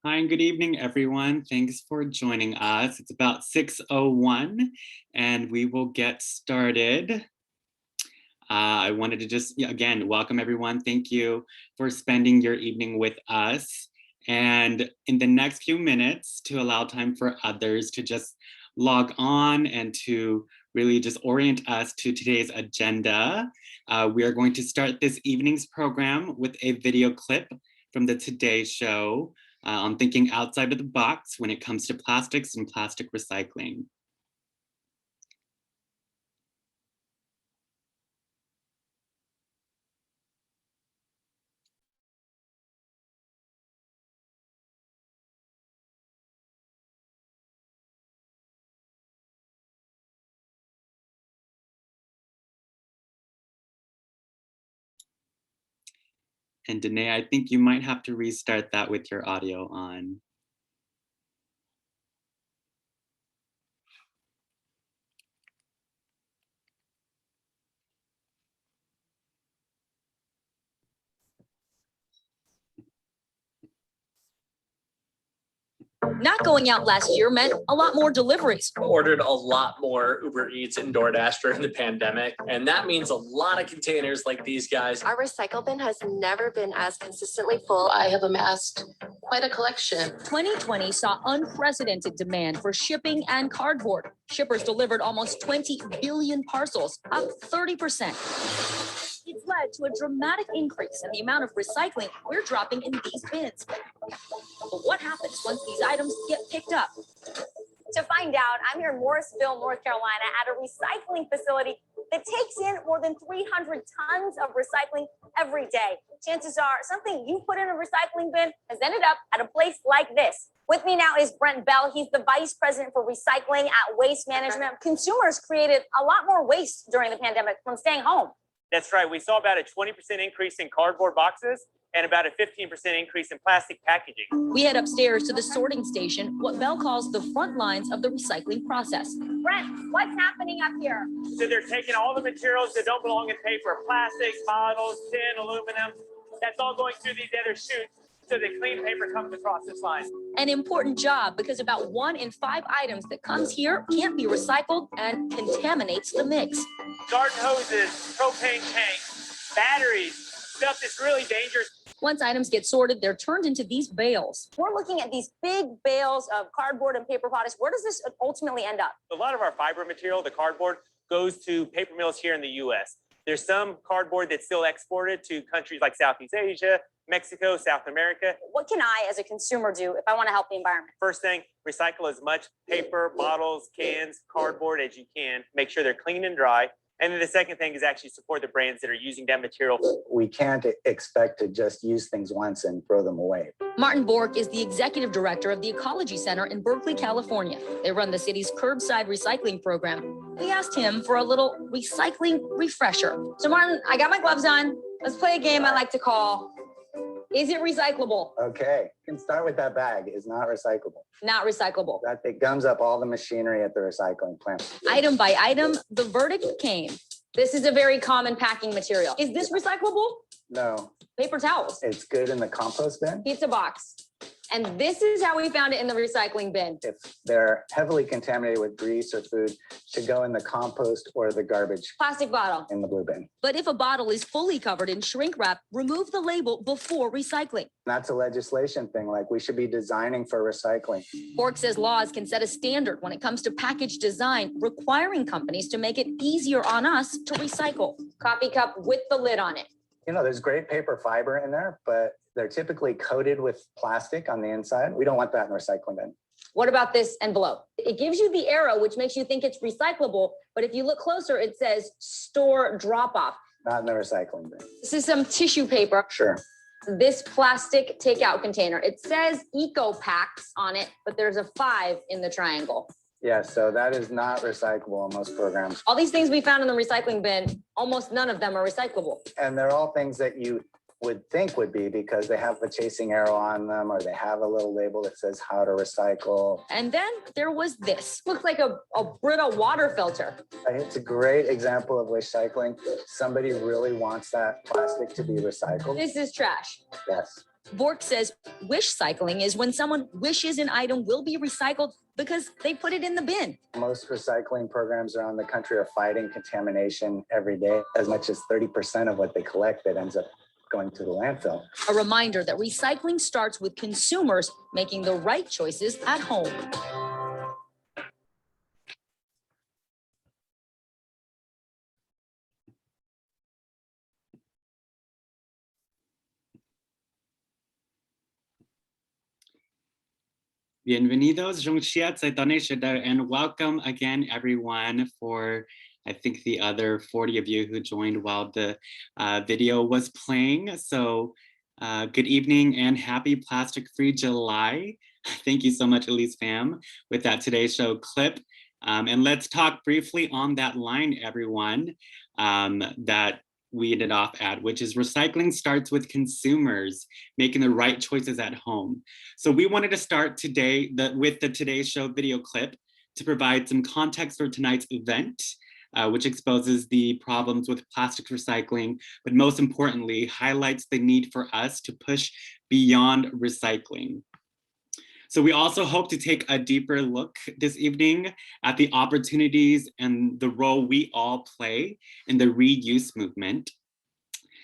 Hi and good evening, everyone. Thanks for joining us. It's about 6:01 and we will get started. I wanted to just, again, welcome everyone. Thank you for spending your evening with us. And in the next few minutes, to allow time for others to just log on and to really just orient us to today's agenda, we are going to start this evening's program with a video clip from the Today Show on thinking outside of the box when it comes to plastics and plastic recycling. And Danae, I think you might have to restart that with your audio on. Not going out last year meant a lot more deliveries. Ordered a lot more Uber Eats and DoorDash during the pandemic, and that means a lot of containers like these guys. Our recycle bin has never been as consistently full. I have amassed quite a collection. 2020 saw unprecedented demand for shipping and cardboard. Shippers delivered almost 20 billion parcels, up 30%. It's led to a dramatic increase in the amount of recycling we're dropping in these bins. But what happens once these items get picked up? To find out, I'm here in Morrisville, North Carolina at a recycling facility that takes in more than 300 tons of recycling every day. Chances are something you put in a recycling bin has ended up at a place like this. With me now is Brent Bell. He's the Vice President for Recycling at Waste Management. Consumers created a lot more waste during the pandemic from staying home. That's right. We saw about a 20% increase in cardboard boxes and about a 15% increase in plastic packaging. We head upstairs to the sorting station, what Bell calls the front lines of the recycling process. Brent, what's happening up here? So they're taking all the materials that don't belong in paper, plastics, bottles, tin, aluminum. That's all going through these other chutes so the clean paper comes across this line. An important job because about 1 in 5 items that comes here can't be recycled and contaminates the mix. Garden hoses, propane tanks, batteries, stuff that's really dangerous. Once items get sorted, they're turned into these bales. We're looking at these big bales of cardboard and paper products. Where does this ultimately end up? A lot of our fiber material, the cardboard, goes to paper mills here in the U.S. There's some cardboard that's still exported to countries like Southeast Asia, Mexico, South America. What can I, as a consumer, do if I want to help the environment? First thing, recycle as much paper, bottles, cans, cardboard as you can. Make sure they're clean and dry. And then the second thing is actually support the brands that are using that material. We can't expect to just use things once and throw them away. Martin Bork is the executive director of the Ecology Center in Berkeley, California. They run the city's curbside recycling program. We asked him for a little recycling refresher. So Martin, I got my gloves on. Let's play a game I like to call, is it recyclable? Okay, you can start with that bag. It's not recyclable. Not recyclable. That it gums up all the machinery at the recycling plant. Item by item, the verdict came. This is a very common packing material. Is this recyclable? No. Paper towels. It's good in the compost bin. Pizza box. And this is how we found it in the recycling bin. If they're heavily contaminated with grease or food, should go in the compost or the garbage. Plastic bottle. In the blue bin. But if a bottle is fully covered in shrink wrap, remove the label before recycling. That's a legislation thing, like we should be designing for recycling. Bork says laws can set a standard when it comes to package design, requiring companies to make it easier on us to recycle. Coffee cup with the lid on it. You know, there's great paper fiber in there, but they're typically coated with plastic on the inside. We don't want that in the recycling bin. What about this envelope? It gives you the arrow, which makes you think it's recyclable. But if you look closer, it says store drop off. Not in the recycling bin. This is some tissue paper. Sure. This plastic takeout container. It says Eco Packs on it, but there's a 5 in the triangle. Yeah, so that is not recyclable in most programs. All these things we found in the recycling bin, almost none of them are recyclable. And they're all things that you would think would be because they have the chasing arrow on them or they have a little label that says how to recycle. And then there was this. Looks like a Brita water filter. It's a great example of recycling. Somebody really wants that plastic to be recycled. This is trash. Yes. Bork says wish cycling is when someone wishes an item will be recycled because they put it in the bin. Most recycling programs around the country are fighting contamination every day. As much as 30% of what they collect that ends up going to the landfill. A reminder that recycling starts with consumers making the right choices at home. Bienvenidos, and welcome again, everyone, for I think the other 40 of you who joined while the video was playing. So good evening and happy plastic-free July. Thank you so much, ESPM, with that Today Show clip. And let's talk briefly on that line, everyone, that we ended off at, which is recycling starts with consumers making the right choices at home. So we wanted to start today with the Today Show video clip to provide some context for tonight's event, which exposes the problems with plastic recycling, but most importantly, highlights the need for us to push beyond recycling. So we also hope to take a deeper look this evening at the opportunities and the role we all play in the reuse movement.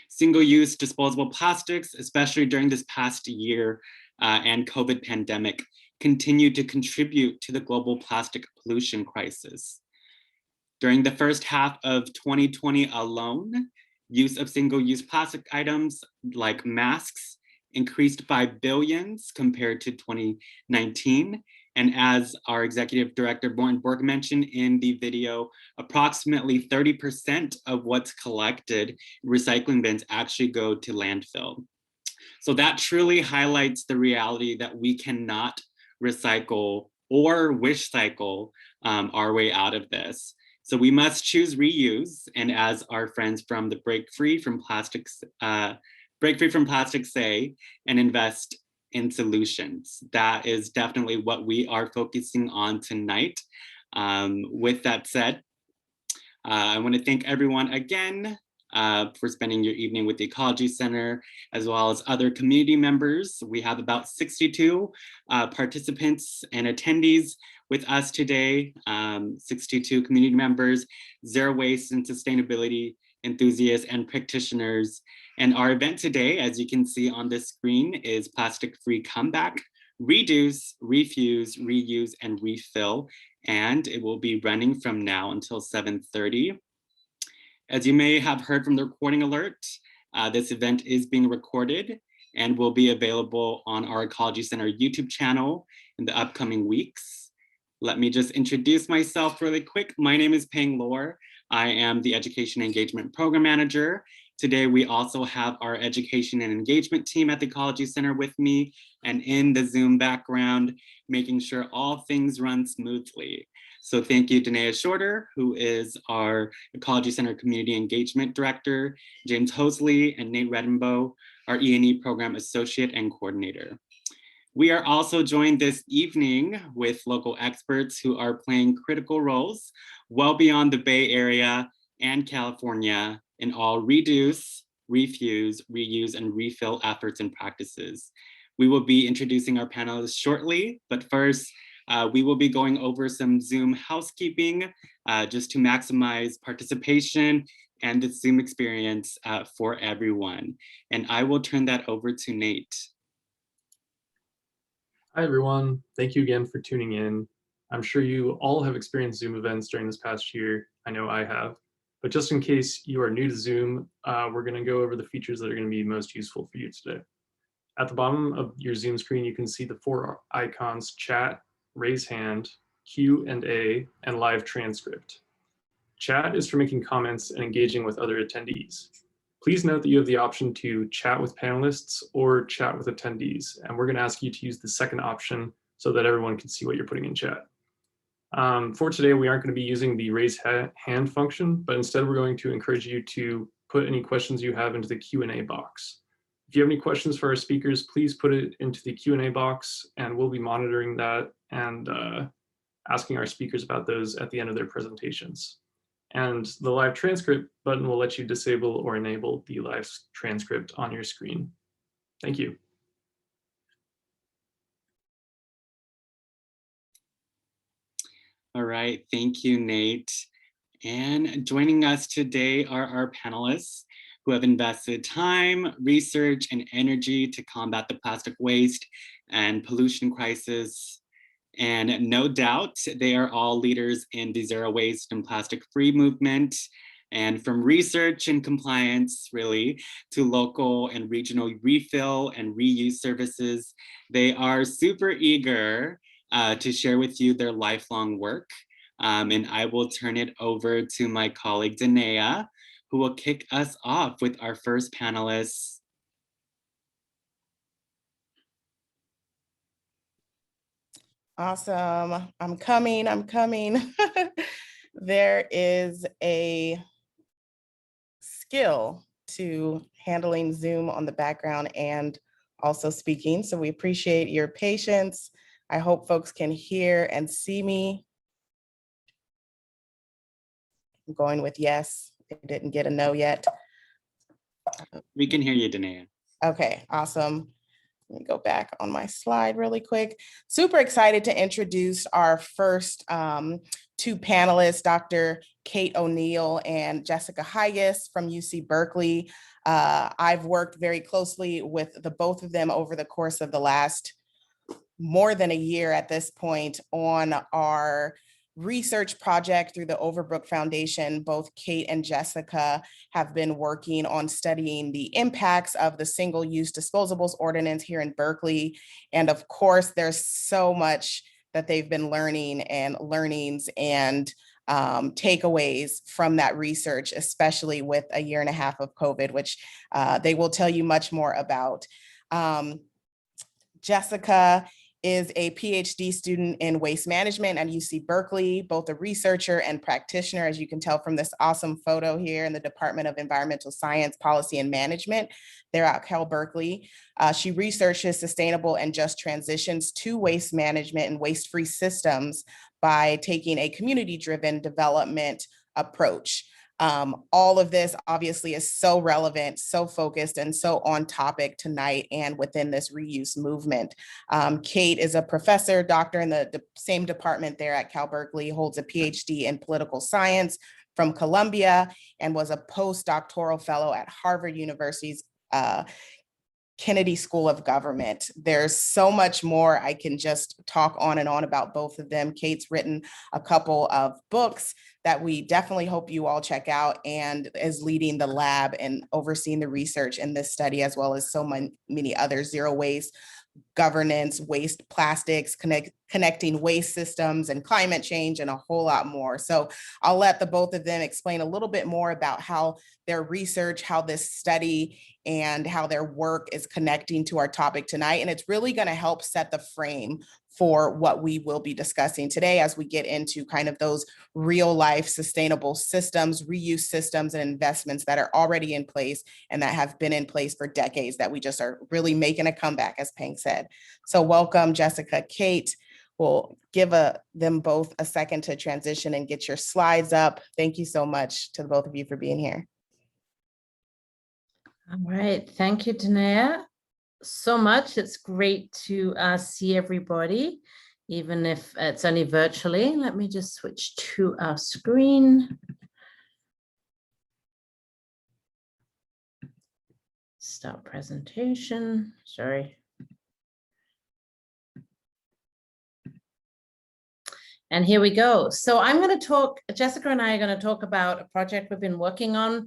Single-use disposable plastics, especially during this past year and COVID pandemic, continue to contribute to the global plastic pollution crisis. During the first half of 2020 alone, use of single-use plastic items like masks increased by billions compared to 2019. And as our executive director, Morten Bork, mentioned in the video, approximately 30% of what's collected in recycling bins actually go to landfill. So that truly highlights the reality that we cannot recycle or wish cycle our way out of this. So we must choose reuse. And as our friends from the Break Free from Plastic say, and invest in solutions. That is definitely what we are focusing on tonight. With that said, I want to thank everyone again for spending your evening with the Ecology Center, as well as other community members. We have about 62 participants and attendees with us today, 62 community members, zero waste and sustainability enthusiasts and practitioners. And our event today, as you can see on this screen, is Plastic-Free Comeback, Reduce, Refuse, Reuse, and Refill. And it will be running from now until 7:30. As you may have heard from the recording alert, this event is being recorded and will be available on our Ecology Center YouTube channel in the upcoming weeks. Let me just introduce myself really quick. My name is Peng Lor. I am the Education Engagement Program Manager. Today, we also have our education and engagement team at the Ecology Center with me, and in the Zoom background, making sure all things run smoothly. So thank you, Danae Shorter, who is our Ecology Center Community Engagement Director, James Hosley and Nate Redenbow, our E&E Program Associate and Coordinator. We are also joined this evening with local experts who are playing critical roles well beyond the Bay Area and California in all reduce, refuse, reuse, and refill efforts and practices. We will be introducing our panelists shortly, but first, we will be going over some Zoom housekeeping just to maximize participation and the Zoom experience for everyone. And I will turn that over to Nate. Hi, everyone. Thank you again for tuning in. I'm sure you all have experienced Zoom events during this past year. I know I have. But just in case you are new to Zoom, we're going to go over the features that are going to be most useful for you today. At the bottom of your Zoom screen, you can see the 4 icons: chat, raise hand, Q&A, and live transcript. Chat is for making comments and engaging with other attendees. Please note that you have the option to chat with panelists or chat with attendees, and we're going to ask you to use the second option so that everyone can see what you're putting in chat. For today, we aren't going to be using the raise hand function, but instead we're going to encourage you to put any questions you have into the Q&A box. If you have any questions for our speakers, please put it into the Q&A box, and we'll be monitoring that and asking our speakers about those at the end of their presentations. And the live transcript button will let you disable or enable the live transcript on your screen. Thank you. All right, thank you, Nate. And joining us today are our panelists who have invested time, research, and energy to combat the plastic waste and pollution crisis. And no doubt, they are all leaders in the zero waste and plastic-free movement. And from research and compliance, really, to local and regional refill and reuse services, they are super eager to share with you their lifelong work. And I will turn it over to my colleague, Danae, who will kick us off with our first panelist. Awesome. I'm coming. There is a skill to handling Zoom on the background and also speaking. So we appreciate your patience. I hope folks can hear and see me. I'm going with yes. I didn't get a no yet. We can hear you, Danae. Okay, awesome. Let me go back on my slide really quick. Super excited to introduce our first two panelists, Dr. Kate O'Neill and Jessica Heiges from UC Berkeley. I've worked very closely with the both of them over the course of the last more than a year at this point on our research project through the Overbrook Foundation. Both Kate and Jessica have been working on studying the impacts of the single-use disposables ordinance here in Berkeley. And of course, there's so much that they've been learning and learnings and takeaways from that research, especially with a year and a half of COVID, which they will tell you much more about. Jessica is a PhD student in waste management at UC Berkeley, both a researcher and practitioner, as you can tell from this awesome photo here in the Department of Environmental Science, Policy and Management. They're at Cal Berkeley. She researches sustainable and just transitions to waste management and waste-free systems by taking a community-driven development approach. All of this obviously is so relevant, so focused, and so on topic tonight and within this reuse movement. Kate is a professor, doctor in the same department there at Cal Berkeley, holds a PhD in political science from Columbia, and was a postdoctoral fellow at Harvard University's Kennedy School of Government. There's so much more. I can just talk on and on about both of them. Kate's written a couple of books that we definitely hope you all check out, and is leading the lab and overseeing the research in this study, as well as so many other zero waste, governance, waste plastics, connecting waste systems and climate change, and a whole lot more. So I'll let the both of them explain a little bit more about how their research, how this study, and how their work is connecting to our topic tonight. And it's really going to help set the frame for what we will be discussing today as we get into kind of those real life sustainable systems, reuse systems, and investments that are already in place and that have been in place for decades, that we just are really making a comeback, as Peng said. So welcome, Jessica. Kate, we'll give them both a second to transition and get your slides up. Thank you so much to both of you for being here. All right, thank you, Danae, so much. It's great to see everybody, even if it's only virtually. Let me just switch to our screen. Start presentation, sorry. And here we go. So I'm going to talk, Jessica and I are going to talk about a project we've been working on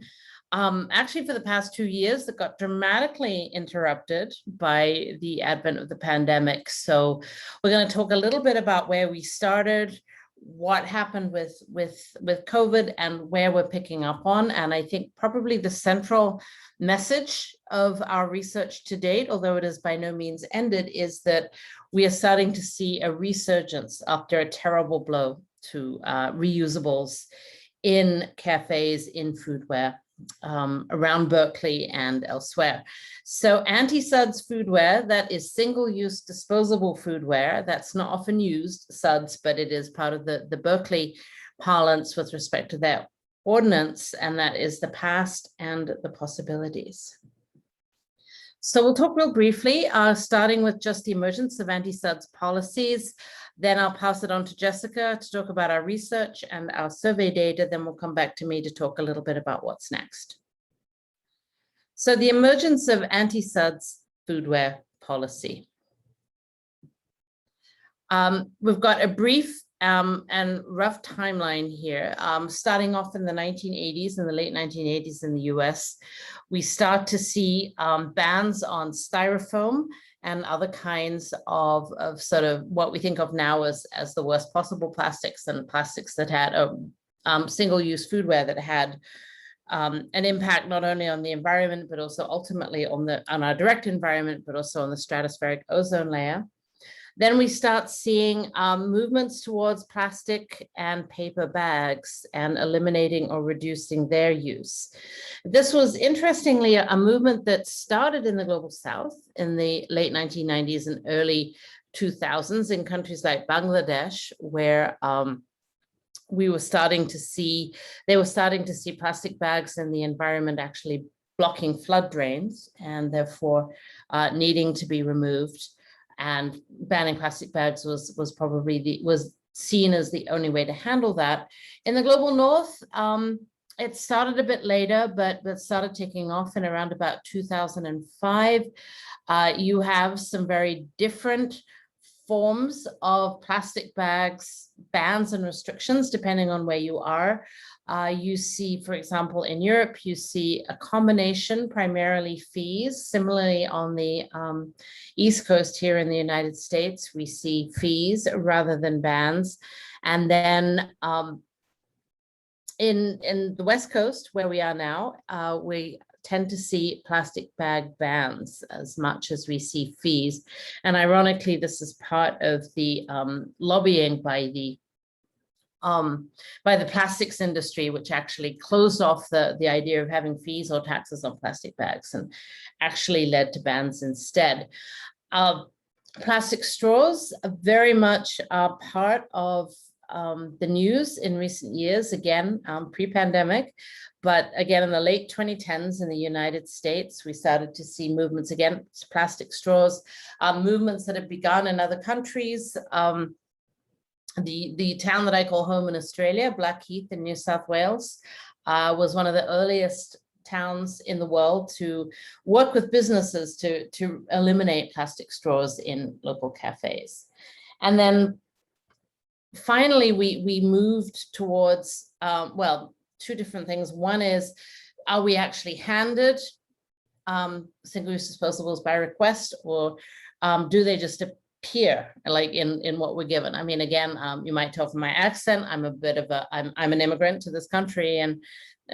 actually for the past 2 years that got dramatically interrupted by the advent of the pandemic. So we're going to talk a little bit about where we started, what happened with COVID, and where we're picking up on. And I think probably the central message of our research to date, although it is by no means ended, is that we are starting to see a resurgence after a terrible blow to reusables in cafes, in foodware, around Berkeley and elsewhere. So antisuds foodware, that is single-use disposable foodware, that's not often used, suds, but it is part of the Berkeley parlance with respect to their ordinance, and that is the past and the possibilities. So we'll talk real briefly, starting with just the emergence of antisuds policies. Then I'll pass it on to Jessica to talk about our research and our survey data. Then we'll come back to me to talk a little bit about what's next. So the emergence of antisuds foodware policy. We've got a brief and rough timeline here. Starting off in the 1980s, in the late 1980s in the US, we start to see bans on styrofoam and other kinds of sort of what we think of now as the worst possible plastics, and plastics that had single-use foodware that had an impact not only on the environment, but also ultimately on our direct environment, but also on the stratospheric ozone layer. Then we start seeing movements towards plastic and paper bags and eliminating or reducing their use. This was interestingly a movement that started in the global south in the late 1990s and early 2000s in countries like Bangladesh, where they were starting to see plastic bags in the environment actually blocking flood drains and therefore needing to be removed. And banning plastic bags was probably seen as the only way to handle that. In the global north, it started a bit later, but started taking off in around about 2005. You have some very different forms of plastic bags, bans and restrictions, depending on where you are. You see, for example, in Europe, you see a combination, primarily fees. Similarly, on the East Coast here in the United States, we see fees rather than bans. And then in the West Coast, where we are now, we tend to see plastic bag bans as much as we see fees. And ironically, this is part of the lobbying by the plastics industry, which actually closed off the idea of having fees or taxes on plastic bags and actually led to bans instead. Plastic straws are very much part of the news in recent years, again, pre-pandemic. But again, in the late 2010s in the United States, we started to see movements against plastic straws, movements that have begun in other countries. The town that I call home in Australia, Blackheath in New South Wales, was one of the earliest towns in the world to work with businesses to eliminate plastic straws in local cafes. And then finally, we moved towards, two different things. One is, are we actually handed single-use disposables by request, or do they just appear like in what we're given? I mean, again, you might tell from my accent, I'm an immigrant to this country, and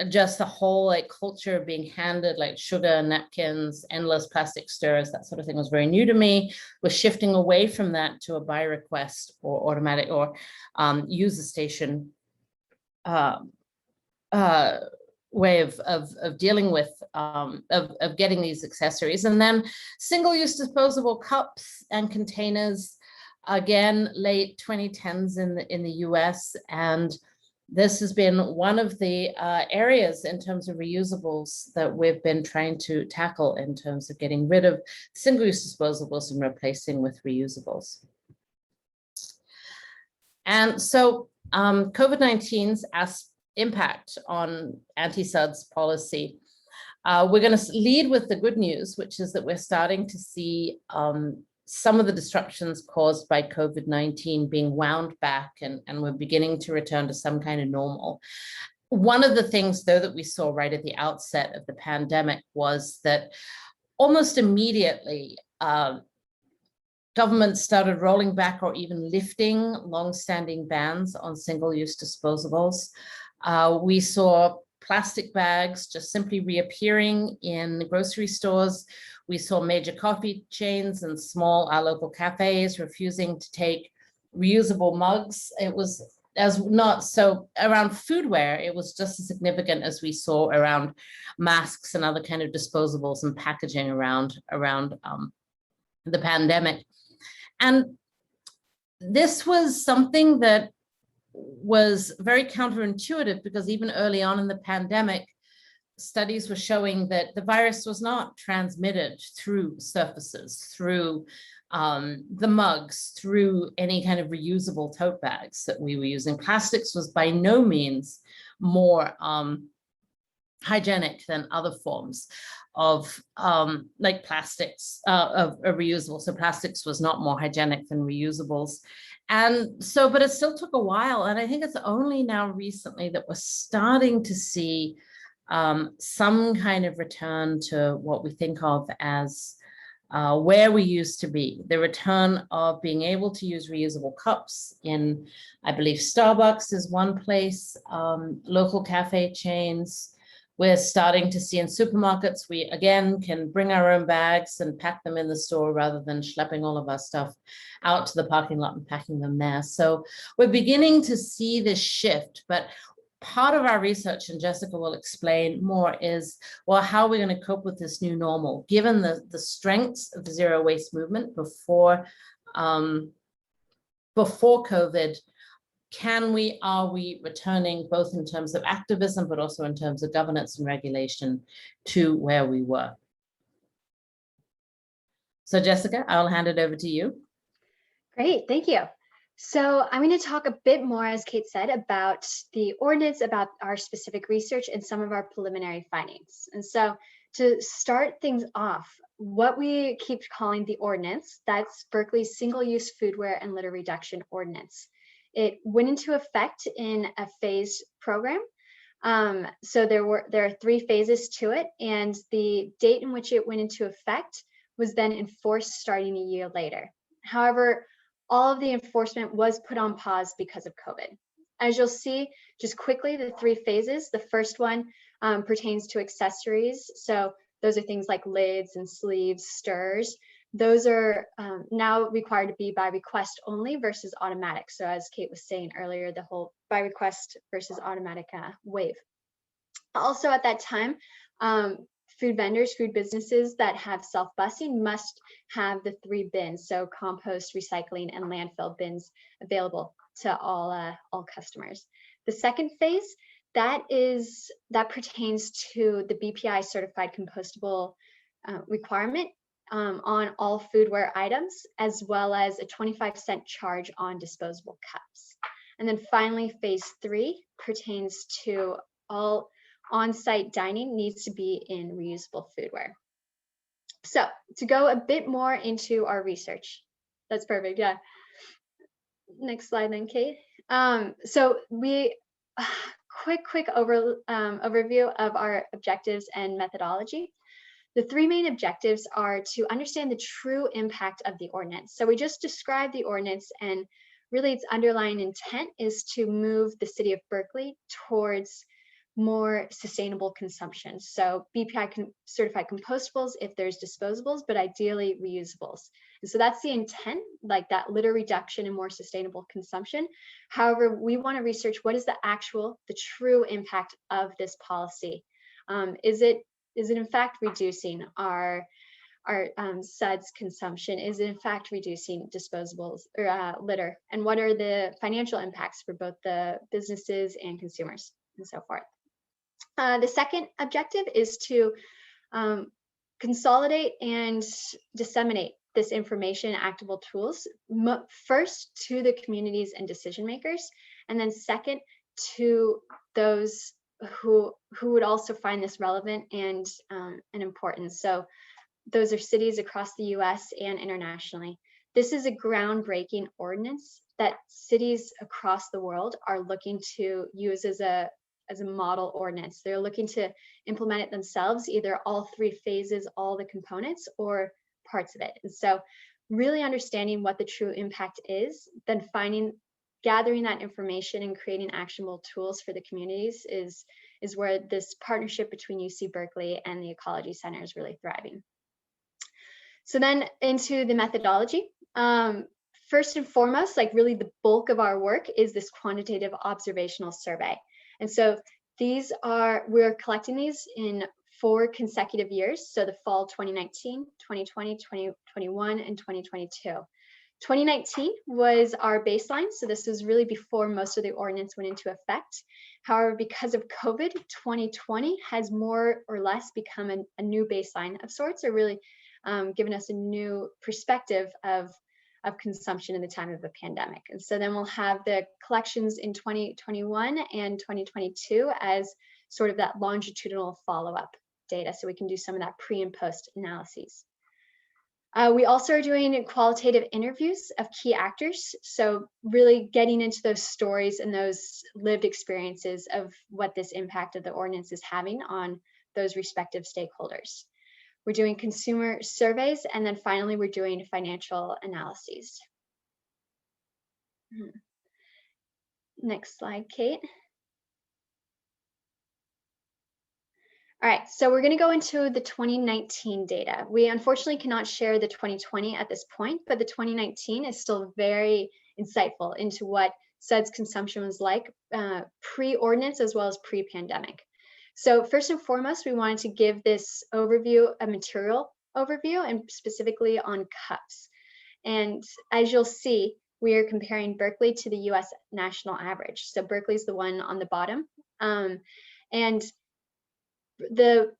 just the whole culture of being handed sugar, napkins, endless plastic stirrers, that sort of thing was very new to me. We're shifting away from that to a by request or automatic or user station way of dealing with, of getting these accessories. And then single-use disposable cups and containers, again, late 2010s in the US. And this has been one of the areas in terms of reusables that we've been trying to tackle in terms of getting rid of single-use disposables and replacing with reusables. And so COVID-19's impact on antisuds policy. We're going to lead with the good news, which is that we're starting to see some of the disruptions caused by COVID-19 being wound back, and we're beginning to return to some kind of normal. One of the things, though, that we saw right at the outset of the pandemic was that almost immediately, governments started rolling back or even lifting long-standing bans on single-use disposables. We saw plastic bags just simply reappearing in grocery stores. We saw major coffee chains and small local cafes refusing to take reusable mugs. It was not so around foodware, it was just as significant as we saw around masks and other kind of disposables and packaging around the pandemic. And this was something that was very counterintuitive, because even early on in the pandemic, studies were showing that the virus was not transmitted through surfaces, through the mugs, through any kind of reusable tote bags that we were using. Plastics was by no means more hygienic than other forms of like plastics of reusable. So plastics was not more hygienic than reusables. And so, but it still took a while. And I think it's only now recently that we're starting to see some kind of return to what we think of as where we used to be, the return of being able to use reusable cups in, I believe Starbucks is one place, local cafe chains. We're starting to see in supermarkets, we again can bring our own bags and pack them in the store rather than schlepping all of our stuff out to the parking lot and packing them there. So we're beginning to see this shift, but part of our research, and Jessica will explain more, is, well, how are we going to cope with this new normal, given the strengths of the zero waste movement before COVID? Are we returning both in terms of activism, but also in terms of governance and regulation to where we were? So Jessica, I'll hand it over to you. Great, thank you. So I'm going to talk a bit more, as Kate said, about the ordinance, about our specific research and some of our preliminary findings. And so to start things off, what we keep calling the ordinance, that's Berkeley's single-use foodware and litter reduction ordinance. It went into effect in a phased program. So there are 3 phases to it, and the date in which it went into effect was then enforced starting a year later. However, all of the enforcement was put on pause because of COVID. As you'll see, just quickly, the 3 phases. The first one pertains to accessories. So those are things like lids and sleeves, stirrers. Those are now required to be by request only versus automatic. So as Kate was saying earlier, the whole by request versus automatic wave. Also at that time, food vendors, food businesses that have self-busing must have the 3 bins, so compost, recycling, and landfill bins available to all customers. The second phase, that pertains to the BPI certified compostable requirement on all foodware items, as well as a 25-cent charge on disposable cups. And then finally, phase 3 pertains to all on-site dining needs to be in reusable foodware. So to go a bit more into our research, that's perfect, yeah. Next slide then, Kate. So we, quick overview of our objectives and methodology. The 3 main objectives are to understand the true impact of the ordinance. So we just described the ordinance, and really its underlying intent is to move the city of Berkeley towards more sustainable consumption. So BPI certified compostables if there's disposables, but ideally reusables. And so that's the intent, like that litter reduction and more sustainable consumption. However, we want to research what is the true impact of this policy. Is it in fact reducing our suds consumption? Is it in fact reducing disposables or litter? And what are the financial impacts for both the businesses and consumers and so forth? The second objective is to consolidate and disseminate this information, actionable tools, first to the communities and decision makers, and then second to those who would also find this relevant and important. So those are cities across the US and internationally. This is a groundbreaking ordinance that cities across the world are looking to use as a model ordinance. They're looking to implement it themselves, either all 3 phases, all the components, or parts of it. And so really understanding what the true impact is, then gathering that information and creating actionable tools for the communities is where this partnership between UC Berkeley and the Ecology Center is really thriving. So then into the methodology. First and foremost, like really the bulk of our work is this quantitative observational survey. And so we're collecting these in 4 consecutive years. So the fall 2019, 2020, 2021, and 2022. 2019 was our baseline. So this was really before most of the ordinance went into effect. However, because of COVID, 2020 has more or less become a new baseline of sorts, or really given us a new perspective of consumption in the time of a pandemic. And so then we'll have the collections in 2021 and 2022 as sort of that longitudinal follow-up data, so we can do some of that pre and post analyses. We also are doing qualitative interviews of key actors, so really getting into those stories and those lived experiences of what this impact of the ordinance is having on those respective stakeholders. We're doing consumer surveys, and then finally we're doing financial analyses. Next slide, Kate. All right, so we're going to go into the 2019 data. We unfortunately cannot share the 2020 at this point, but the 2019 is still very insightful into what suds consumption was like pre-ordinance as well as pre-pandemic. So first and foremost, we wanted to give this overview, a material overview, and specifically on cups. And as you'll see, we are comparing Berkeley to the US national average. So Berkeley is the one on the bottom. And the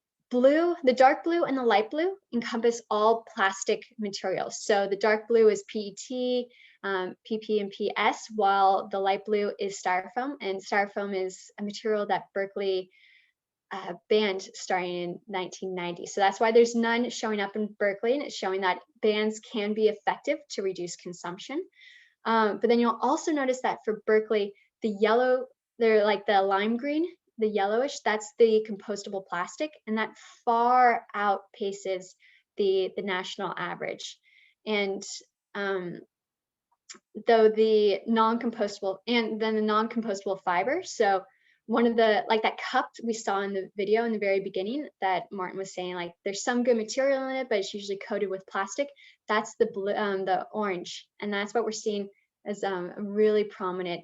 dark blue and the light blue encompass all plastic materials. So the dark blue is PET, PP and PS, while the light blue is styrofoam. And styrofoam is a material that Berkeley banned starting in 1990. So that's why there's none showing up in Berkeley, and it's showing that bans can be effective to reduce consumption. But then you'll also notice that for Berkeley, the yellow, they're like the lime green, the yellowish, that's the compostable plastic, and that far outpaces the national average. And though the non-compostable, and then the non-compostable fiber, so one of the, like that cup we saw in the video in the very beginning that Martin was saying, like there's some good material in it, but it's usually coated with plastic. That's the blue, the orange, and that's what we're seeing as a really prominent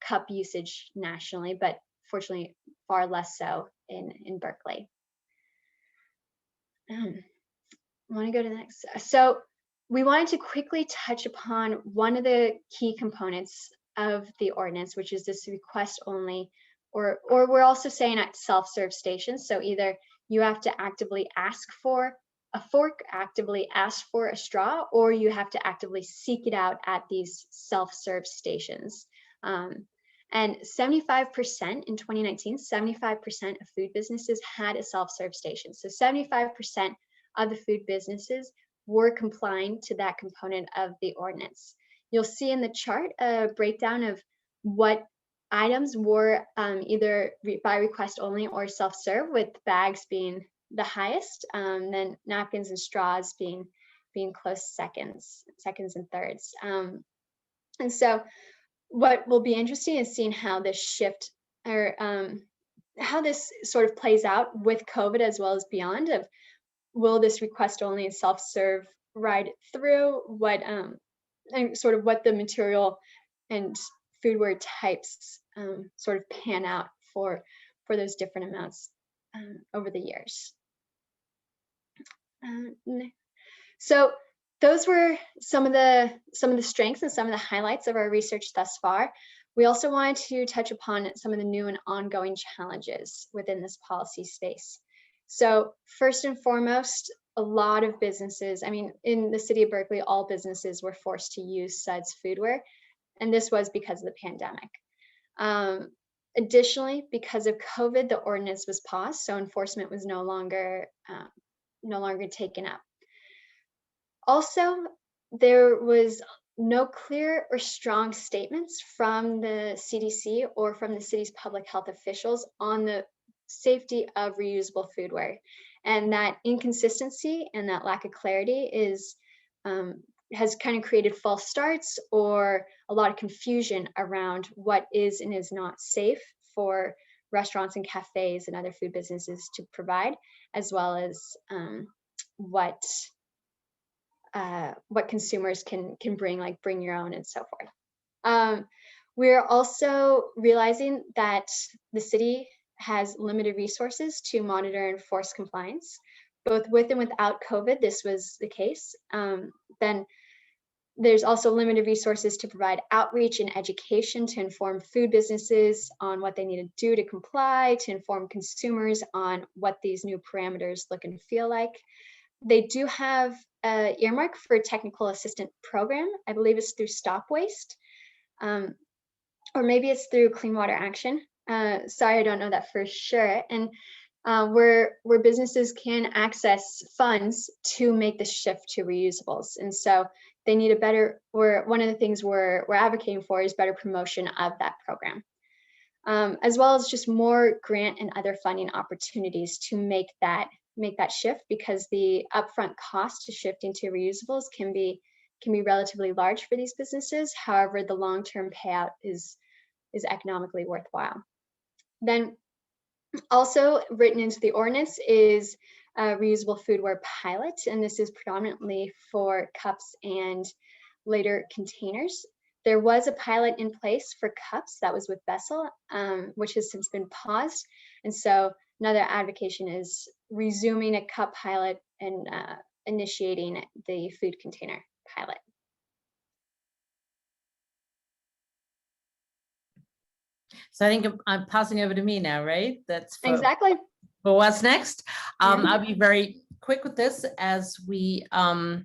cup usage nationally, but fortunately far less so in Berkeley. I want to go to the next. So we wanted to quickly touch upon one of the key components of the ordinance, which is this request only, or we're also saying at self-serve stations. So either you have to actively ask for a fork, actively ask for a straw, or you have to actively seek it out at these self-serve stations. And 75% in 2019, 75% of food businesses had a self-serve station. So 75% of the food businesses were complying to that component of the ordinance. You'll see in the chart a breakdown of what items were either by request only or self-serve, with bags being the highest, then napkins and straws being close seconds and thirds. And so what will be interesting is seeing how this shift, or how this sort of plays out with COVID as well as beyond, of will this request only and self-serve ride through, what and sort of what the material and foodware types sort of pan out for those different amounts over the years. So those were some of the strengths and some of the highlights of our research thus far. We also wanted to touch upon some of the new and ongoing challenges within this policy space. So first and foremost, a lot of businesses, I mean, in the city of Berkeley, all businesses were forced to use suds foodware, and this was because of the pandemic. Additionally, because of COVID, the ordinance was paused, so enforcement was no longer taken up. Also, there was no clear or strong statements from the CDC or from the city's public health officials on the safety of reusable foodware. And that inconsistency and that lack of clarity is has kind of created false starts or a lot of confusion around what is and is not safe for restaurants and cafes and other food businesses to provide, as well as what consumers can bring, like bring your own and so forth. We're also realizing that the city has limited resources to monitor and enforce compliance, both with and without COVID. This was the case. Then There's also limited resources to provide outreach and education to inform food businesses on what they need to do to comply, to inform consumers on what these new parameters look and feel like. They do have an earmark for a technical assistant program. I believe it's through Stop Waste, or maybe it's through Clean Water Action. Sorry, I don't know that for sure. And where businesses can access funds to make the shift to reusables. And so they need a better, or one of the things we're advocating for is better promotion of that program, as well as just more grant and other funding opportunities to make that shift, because the upfront cost to shifting to reusables can be relatively large for these businesses. However, the long-term payout is economically worthwhile. Then also written into the ordinance is a reusable foodware pilot, and this is predominantly for cups and later containers. There was a pilot in place for cups that was with Vessel, which has since been paused. And so another advocacy is resuming a cup pilot and initiating the food container pilot. So I think I'm passing over to me now, right? That's exactly. For what's next. I'll be very quick with this as we are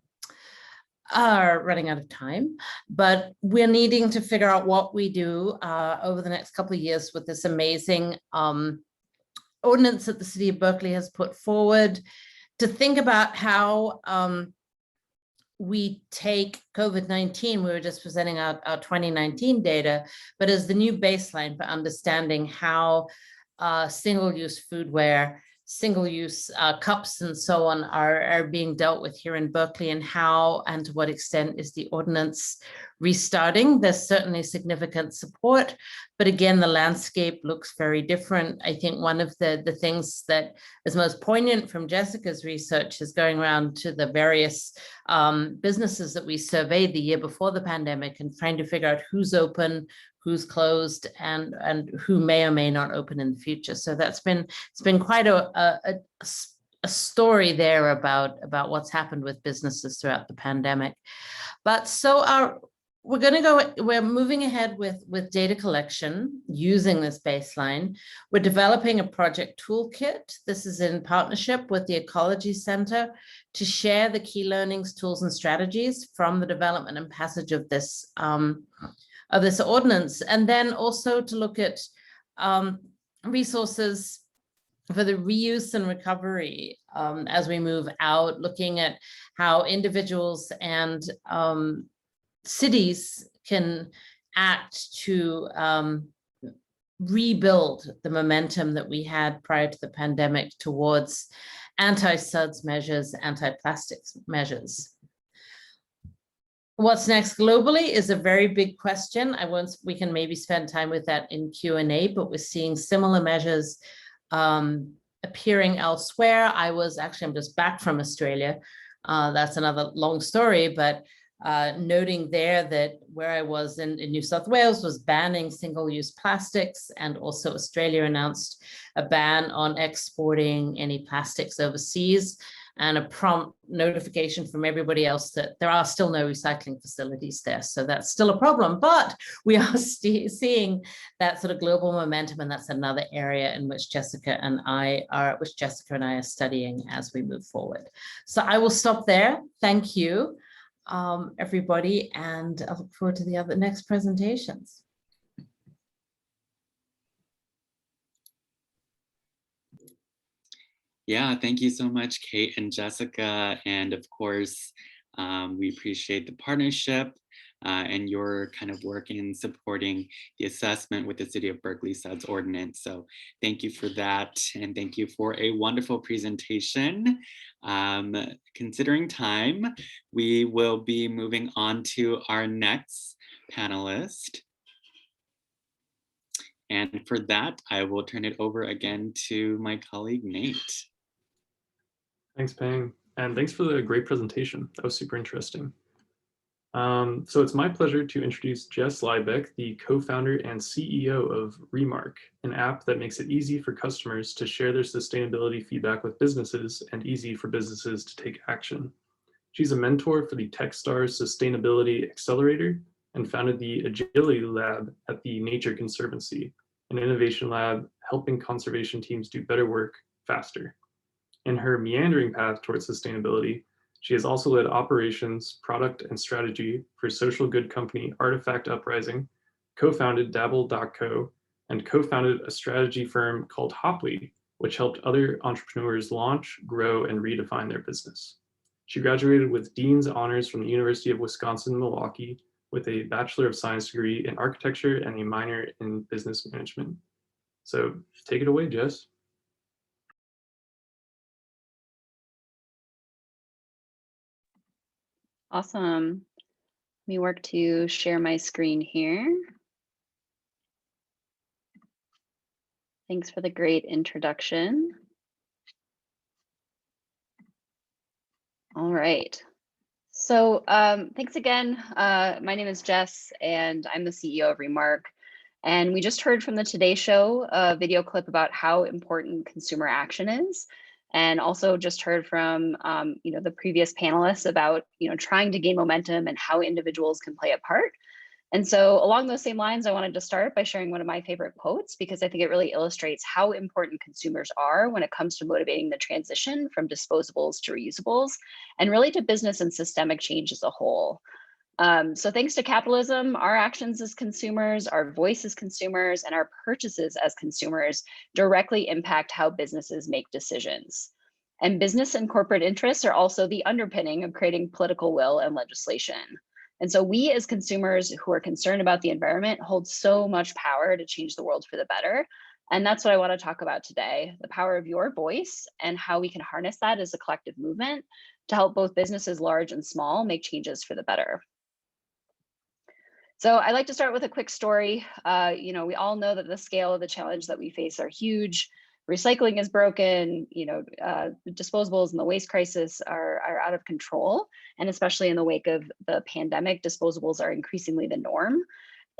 running out of time, but we're needing to figure out what we do over the next couple of years with this amazing ordinance that the city of Berkeley has put forward to think about how we take COVID-19, we were just presenting our 2019 data, but as the new baseline for understanding how single-use foodware, single-use cups and so on are being dealt with here in Berkeley, and how and to what extent is the ordinance restarting. There's certainly significant support, but again, the landscape looks very different. I think one of the things that is most poignant from Jessica's research is going around to the various businesses that we surveyed the year before the pandemic and trying to figure out who's open, who's closed, and who may or may not open in the future. So it's been quite a story there about what's happened with businesses throughout the pandemic. But so we're moving ahead with data collection using this baseline. We're developing a project toolkit. This is in partnership with the Ecology Center to share the key learnings, tools, and strategies from the development and passage of this ordinance, and then also to look at resources for the reuse and recovery as we move out, looking at how individuals and cities can act to rebuild the momentum that we had prior to the pandemic towards anti-suds measures, anti-plastics measures. What's next globally is a very big question. We can maybe spend time with that in Q&A, but we're seeing similar measures appearing elsewhere. I'm just back from Australia. That's another long story, but noting there that where I was in New South Wales was banning single-use plastics, and also Australia announced a ban on exporting any plastics overseas, and a prompt notification from everybody else that there are still no recycling facilities there. So that's still a problem, but we are seeing that sort of global momentum, and that's another area in which Jessica and I are studying as we move forward. So I will stop there. Thank you, everybody, and I look forward to the next presentations. Yeah, thank you so much, Kate and Jessica. And of course, we appreciate the partnership and your kind of work in supporting the assessment with the City of Berkeley SUDS ordinance. So thank you for that. And thank you for a wonderful presentation. Considering time, we will be moving on to our next panelist. And for that, I will turn it over again to my colleague, Nate. Thanks, Peng, and thanks for the great presentation. That was super interesting. So it's my pleasure to introduce Jess Lybeck, the co-founder and CEO of Remark, an app that makes it easy for customers to share their sustainability feedback with businesses and easy for businesses to take action. She's a mentor for the Techstars Sustainability Accelerator and founded the Agility Lab at the Nature Conservancy, an innovation lab helping conservation teams do better work faster. In her meandering path towards sustainability, she has also led operations, product, and strategy for social good company Artifact Uprising, co-founded Dabble.co, and co-founded a strategy firm called Hopley, which helped other entrepreneurs launch, grow, and redefine their business. She graduated with Dean's Honors from the University of Wisconsin-Milwaukee with a Bachelor of Science degree in architecture and a minor in business management. So take it away, Jess. Awesome. Let me work to share my screen here. Thanks for the great introduction. All right. So thanks again. My name is Jess, and I'm the CEO of Remark. And we just heard from the Today Show a video clip about how important consumer action is, and also just heard from the previous panelists about trying to gain momentum and how individuals can play a part. And so along those same lines, I wanted to start by sharing one of my favorite quotes, because I think it really illustrates how important consumers are when it comes to motivating the transition from disposables to reusables, and really to business and systemic change as a whole. So thanks to capitalism, our actions as consumers, our voice as consumers, and our purchases as consumers directly impact how businesses make decisions. And business and corporate interests are also the underpinning of creating political will and legislation. And so we as consumers who are concerned about the environment hold so much power to change the world for the better. And that's what I want to talk about today, the power of your voice and how we can harness that as a collective movement to help both businesses large and small make changes for the better. So I like to start with a quick story. We all know that the scale of the challenge that we face are huge. Recycling is broken, disposables and the waste crisis are out of control. And especially in the wake of the pandemic, disposables are increasingly the norm.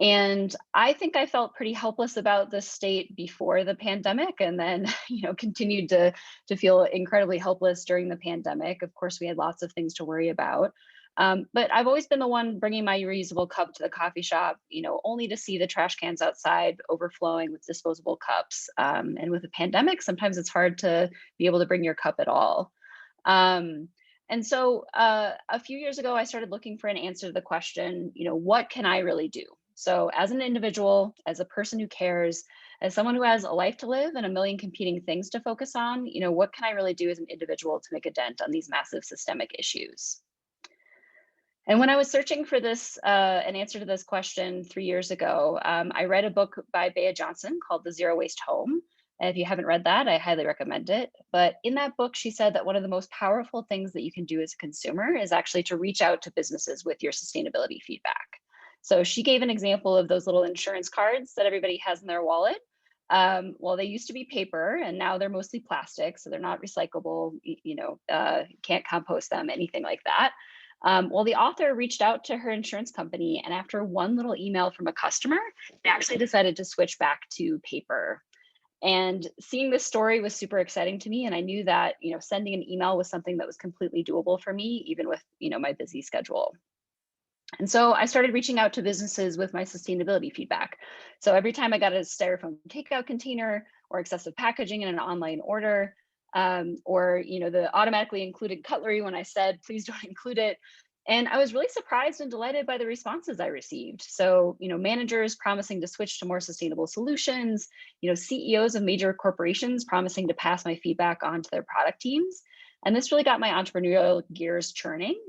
And I think I felt pretty helpless about this state before the pandemic, and then continued to feel incredibly helpless during the pandemic. Of course, we had lots of things to worry about. But I've always been the one bringing my reusable cup to the coffee shop, only to see the trash cans outside overflowing with disposable cups. And with the pandemic, sometimes it's hard to be able to bring your cup at all. And so a few years ago, I started looking for an answer to the question, what can I really do? So as an individual, as a person who cares, as someone who has a life to live and a million competing things to focus on, what can I really do as an individual to make a dent on these massive systemic issues? And when I was searching for an answer to this question 3 years ago, I read a book by Bea Johnson called The Zero Waste Home. And if you haven't read that, I highly recommend it. But in that book, she said that one of the most powerful things that you can do as a consumer is actually to reach out to businesses with your sustainability feedback. So she gave an example of those little insurance cards that everybody has in their wallet. Well, they used to be paper, and now they're mostly plastic, so they're not recyclable, can't compost them, anything like that. Well, the author reached out to her insurance company, and after one little email from a customer, they actually decided to switch back to paper. And seeing this story was super exciting to me, and I knew that sending an email was something that was completely doable for me, even with my busy schedule. And so I started reaching out to businesses with my sustainability feedback. So every time I got a styrofoam takeout container or excessive packaging in an online order, or the automatically included cutlery when I said, please don't include it. And I was really surprised and delighted by the responses I received. So, managers promising to switch to more sustainable solutions, CEOs of major corporations promising to pass my feedback on to their product teams. And this really got my entrepreneurial gears churning.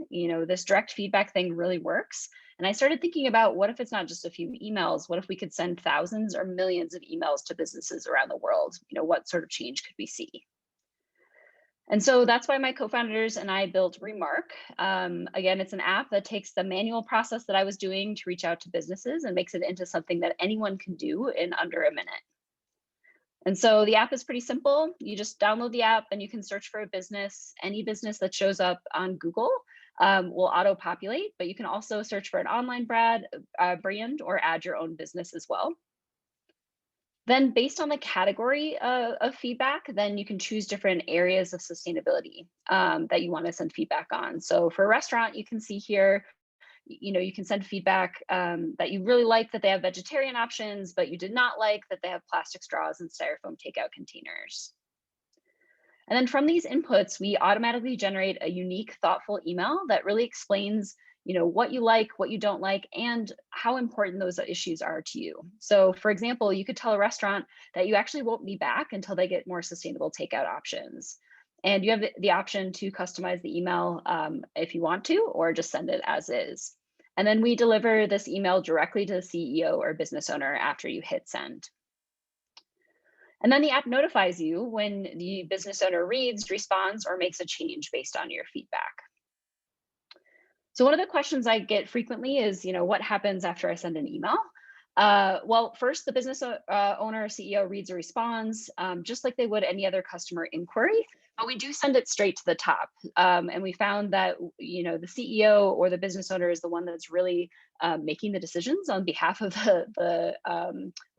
This direct feedback thing really works. And I started thinking about, what if it's not just a few emails? What if we could send thousands or millions of emails to businesses around the world? What sort of change could we see? And so that's why my co-founders and I built Remark. Again, it's an app that takes the manual process that I was doing to reach out to businesses and makes it into something that anyone can do in under a minute. And so the app is pretty simple. You just download the app and you can search for a business. Any business that shows up on Google will auto-populate, but you can also search for an online brand or add your own business as well. Then based on the category of feedback, then you can choose different areas of sustainability that you want to send feedback on. So for a restaurant, you can see here, you can send feedback that you really like that they have vegetarian options, but you did not like that they have plastic straws and styrofoam takeout containers. And then from these inputs, we automatically generate a unique, thoughtful email that really explains what you like, what you don't like, and how important those issues are to you. So for example, you could tell a restaurant that you actually won't be back until they get more sustainable takeout options. And you have the option to customize the email if you want to, or just send it as is. And then we deliver this email directly to the CEO or business owner after you hit send. And then the app notifies you when the business owner reads, responds, or makes a change based on your feedback. So one of the questions I get frequently is, what happens after I send an email? Well, first, the business owner or CEO reads or responds, just like they would any other customer inquiry, but we do send it straight to the top. And we found that, the CEO or the business owner is the one that's really making the decisions on behalf of the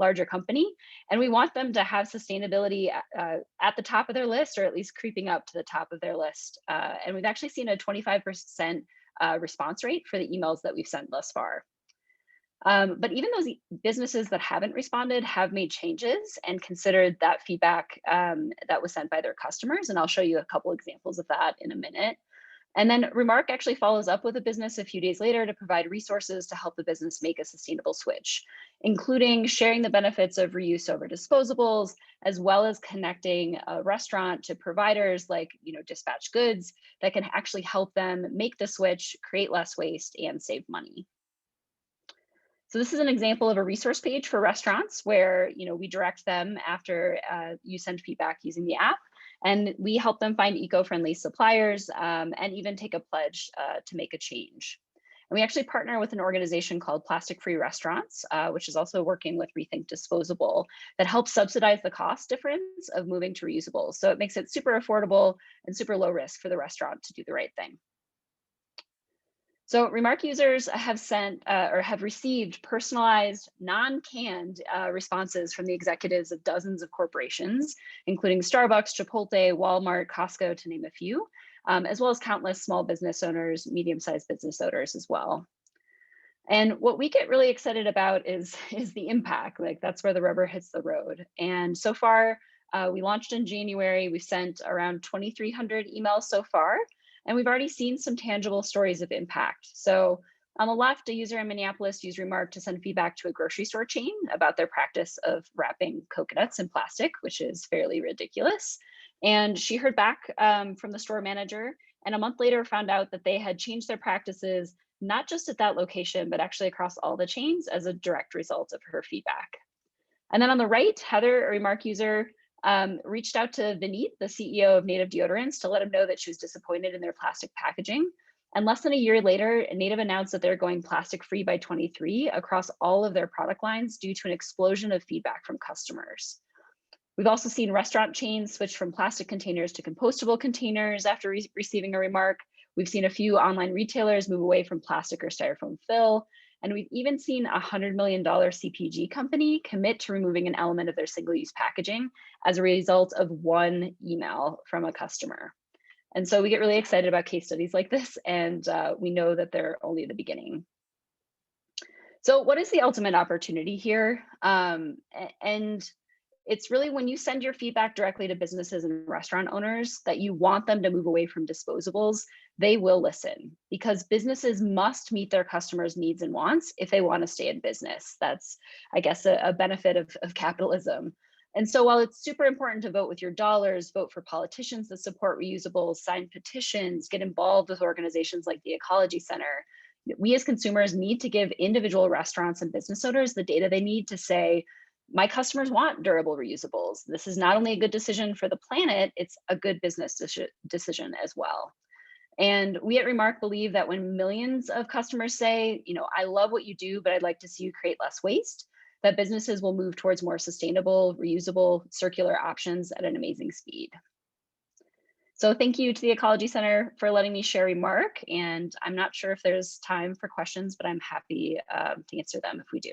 larger company. And we want them to have sustainability at the top of their list, or at least creeping up to the top of their list. And we've actually seen a 25% response rate for the emails that we've sent thus far. But even those businesses that haven't responded have made changes and considered that feedback that was sent by their customers. And I'll show you a couple examples of that in a minute. And then Remark actually follows up with a business a few days later to provide resources to help the business make a sustainable switch, including sharing the benefits of reuse over disposables, as well as connecting a restaurant to providers like Dispatch Goods that can actually help them make the switch, create less waste, and save money. So this is an example of a resource page for restaurants where we direct them after you send feedback using the app, and we help them find eco-friendly suppliers and even take a pledge to make a change. And we actually partner with an organization called Plastic Free Restaurants, which is also working with Rethink Disposable, that helps subsidize the cost difference of moving to reusables. So it makes it super affordable and super low risk for the restaurant to do the right thing. So Remark users have sent or have received personalized, non-canned responses from the executives of dozens of corporations, including Starbucks, Chipotle, Walmart, Costco, to name a few, as well as countless small business owners, medium-sized business owners as well. And what we get really excited about is the impact. Like, that's where the rubber hits the road. And so far, we launched in January. We've sent around 2,300 emails so far. And we've already seen some tangible stories of impact. So on the left, a user in Minneapolis used Remark to send feedback to a grocery store chain about their practice of wrapping coconuts in plastic, which is fairly ridiculous. And she heard back from the store manager, and a month later found out that they had changed their practices, not just at that location, but actually across all the chains as a direct result of her feedback. And then on the right, Heather, a Remark user, reached out to Vineet, the CEO of Native Deodorants, to let him know that she was disappointed in their plastic packaging. And less than a year later, Native announced that they're going plastic free by 2023 across all of their product lines due to an explosion of feedback from customers. We've also seen restaurant chains switch from plastic containers to compostable containers after receiving a remark. We've seen a few online retailers move away from plastic or styrofoam fill. And we've even seen a $100 million CPG company commit to removing an element of their single-use packaging as a result of one email from a customer. And so we get really excited about case studies like this, and we know that they're only the beginning. So what is the ultimate opportunity here? And it's really when you send your feedback directly to businesses and restaurant owners that you want them to move away from disposables, they will listen, because businesses must meet their customers' needs and wants if they want to stay in business. That's, I guess, a benefit of capitalism. And so while it's super important to vote with your dollars, vote for politicians that support reusables, sign petitions, get involved with organizations like the Ecology Center, we as consumers need to give individual restaurants and business owners the data they need to say, my customers want durable reusables. This is not only a good decision for the planet, it's a good business decision as well. And we at Remark believe that when millions of customers say, I love what you do, but I'd like to see you create less waste, that businesses will move towards more sustainable, reusable, circular options at an amazing speed. So thank you to the Ecology Center for letting me share Remark. And I'm not sure if there's time for questions, but I'm happy to answer them if we do.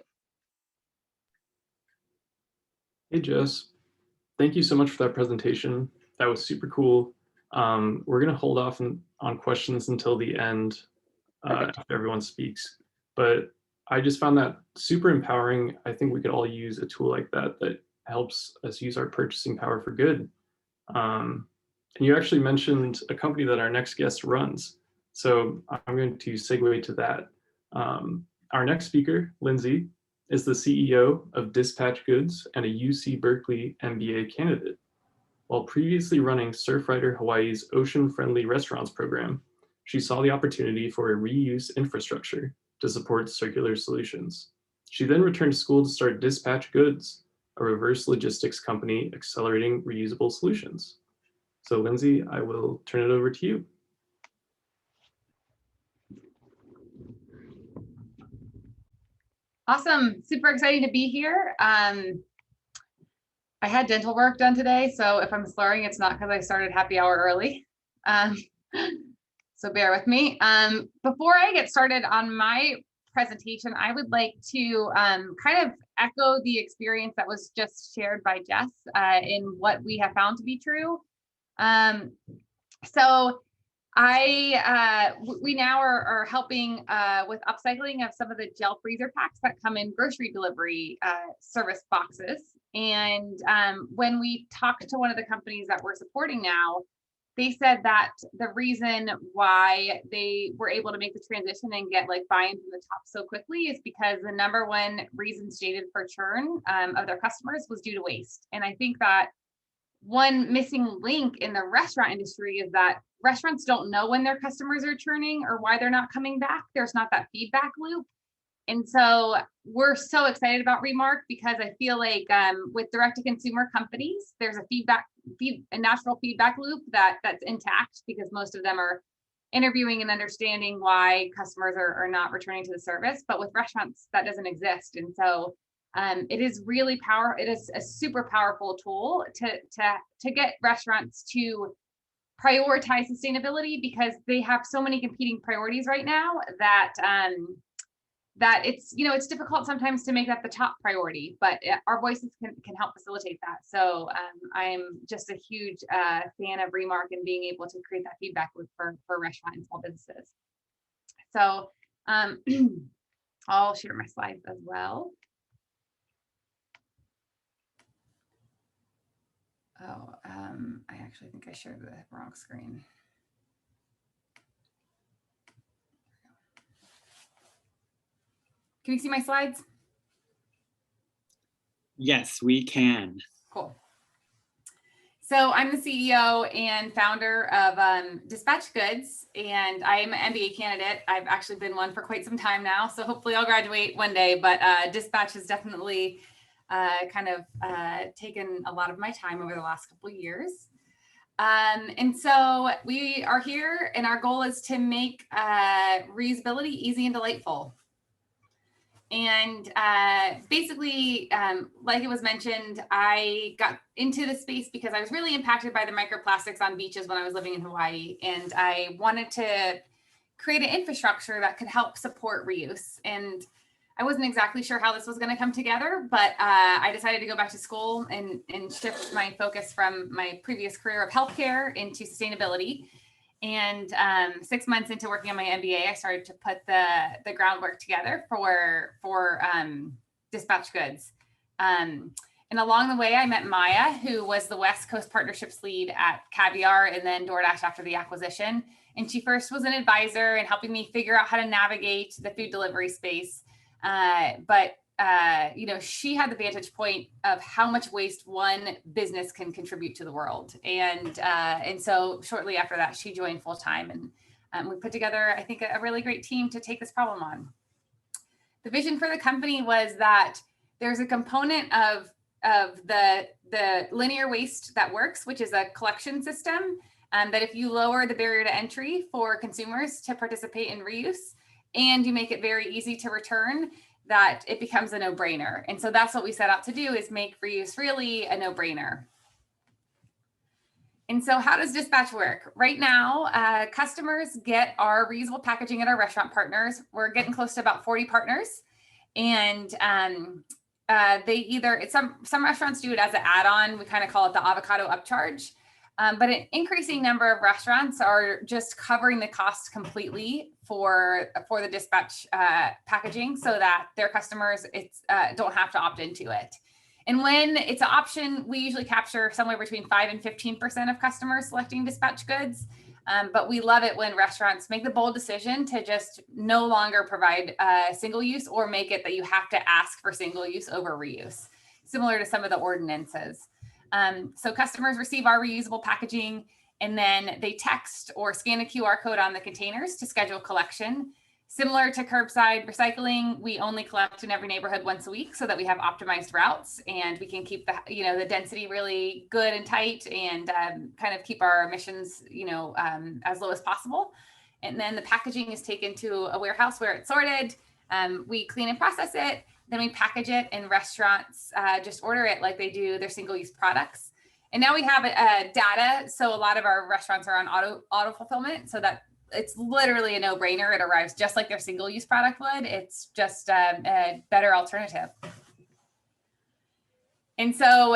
Hey, Jess. Thank you so much for that presentation. That was super cool. We're going to hold off on questions until the end after everyone speaks. But I just found that super empowering. I think we could all use a tool like that that helps us use our purchasing power for good. And you actually mentioned a company that our next guest runs. So I'm going to segue to that. Our next speaker, Lindsey, is the CEO of Dispatch Goods and a UC Berkeley MBA candidate. While previously running Surfrider Hawaii's ocean-friendly restaurants program, she saw the opportunity for a reuse infrastructure to support circular solutions. She then returned to school to start Dispatch Goods, a reverse logistics company accelerating reusable solutions. So Lindsey, I will turn it over to you. Awesome, super excited to be here. I had dental work done today, so if I'm slurring, it's not because I started happy hour early. So bear with me. Before I get started on my presentation, I would like to kind of echo the experience that was just shared by Jess in what we have found to be true. We now are helping with upcycling of some of the gel freezer packs that come in grocery delivery service boxes. And when we talked to one of the companies that we're supporting now, they said that the reason why they were able to make the transition and get like buy-in from the top so quickly is because the number one reason stated for churn of their customers was due to waste. And I think that one missing link in the restaurant industry is that restaurants don't know when their customers are churning or why they're not coming back. There's not that feedback loop. And so we're so excited about Remark because I feel like with direct-to-consumer companies, there's a natural feedback loop that's intact because most of them are interviewing and understanding why customers are not returning to the service. But with restaurants, that doesn't exist. And so it is really it is a super powerful tool to get restaurants to prioritize sustainability because they have so many competing priorities right now that it's difficult sometimes to make that the top priority, but our voices can help facilitate that. So I'm just a huge fan of Remark and being able to create that feedback loop for restaurant and small businesses. So I'll share my slides as well. Oh, I actually think I shared the wrong screen. Can you see my slides? Yes, we can. Cool. So I'm the CEO and founder of Dispatch Goods, and I'm an MBA candidate. I've actually been one for quite some time now, so hopefully I'll graduate one day, but Dispatch has definitely taken a lot of my time over the last couple of years. And so we are here, and our goal is to make reusability easy and delightful. And basically, like it was mentioned, I got into the space because I was really impacted by the microplastics on beaches when I was living in Hawaii. And I wanted to create an infrastructure that could help support reuse. And I wasn't exactly sure how this was going to come together, but I decided to go back to school and shift my focus from my previous career of healthcare into sustainability. And 6 months into working on my MBA, I started to put the groundwork together for Dispatch Goods. And along the way, I met Maya, who was the West Coast Partnerships lead at Caviar and then DoorDash after the acquisition. And she first was an advisor in helping me figure out how to navigate the food delivery space. But she had the vantage point of how much waste one business can contribute to the world. And so shortly after that, she joined full time, and we put together, I think, a really great team to take this problem on. The vision for the company was that there's a component of the linear waste that works, which is a collection system, that if you lower the barrier to entry for consumers to participate in reuse, and you make it very easy to return, that it becomes a no-brainer. And so that's what we set out to do, is make reuse really a no-brainer. And so how does Dispatch work? Right now, customers get our reusable packaging at our restaurant partners. We're getting close to about 40 partners. And some restaurants do it as an add-on. We kind of call it the avocado upcharge. But an increasing number of restaurants are just covering the cost completely for the dispatch packaging, so that their customers don't have to opt into it. And when it's an option, we usually capture somewhere between 5 and 15% of customers selecting dispatch goods. But we love it when restaurants make the bold decision to just no longer provide single use, or make it that you have to ask for single use over reuse, similar to some of the ordinances. So customers receive our reusable packaging, and then they text or scan a QR code on the containers to schedule collection. Similar to curbside recycling, we only collect in every neighborhood once a week, so that we have optimized routes, and we can keep the density really good and tight, and kind of keep our emissions as low as possible. And then the packaging is taken to a warehouse where it's sorted. We clean and process it. Then we package it, and restaurants just order it like they do their single-use products. And now we have data, so a lot of our restaurants are on auto fulfillment, so that it's literally a no-brainer. It arrives just like their single-use product would. It's just a better alternative. And so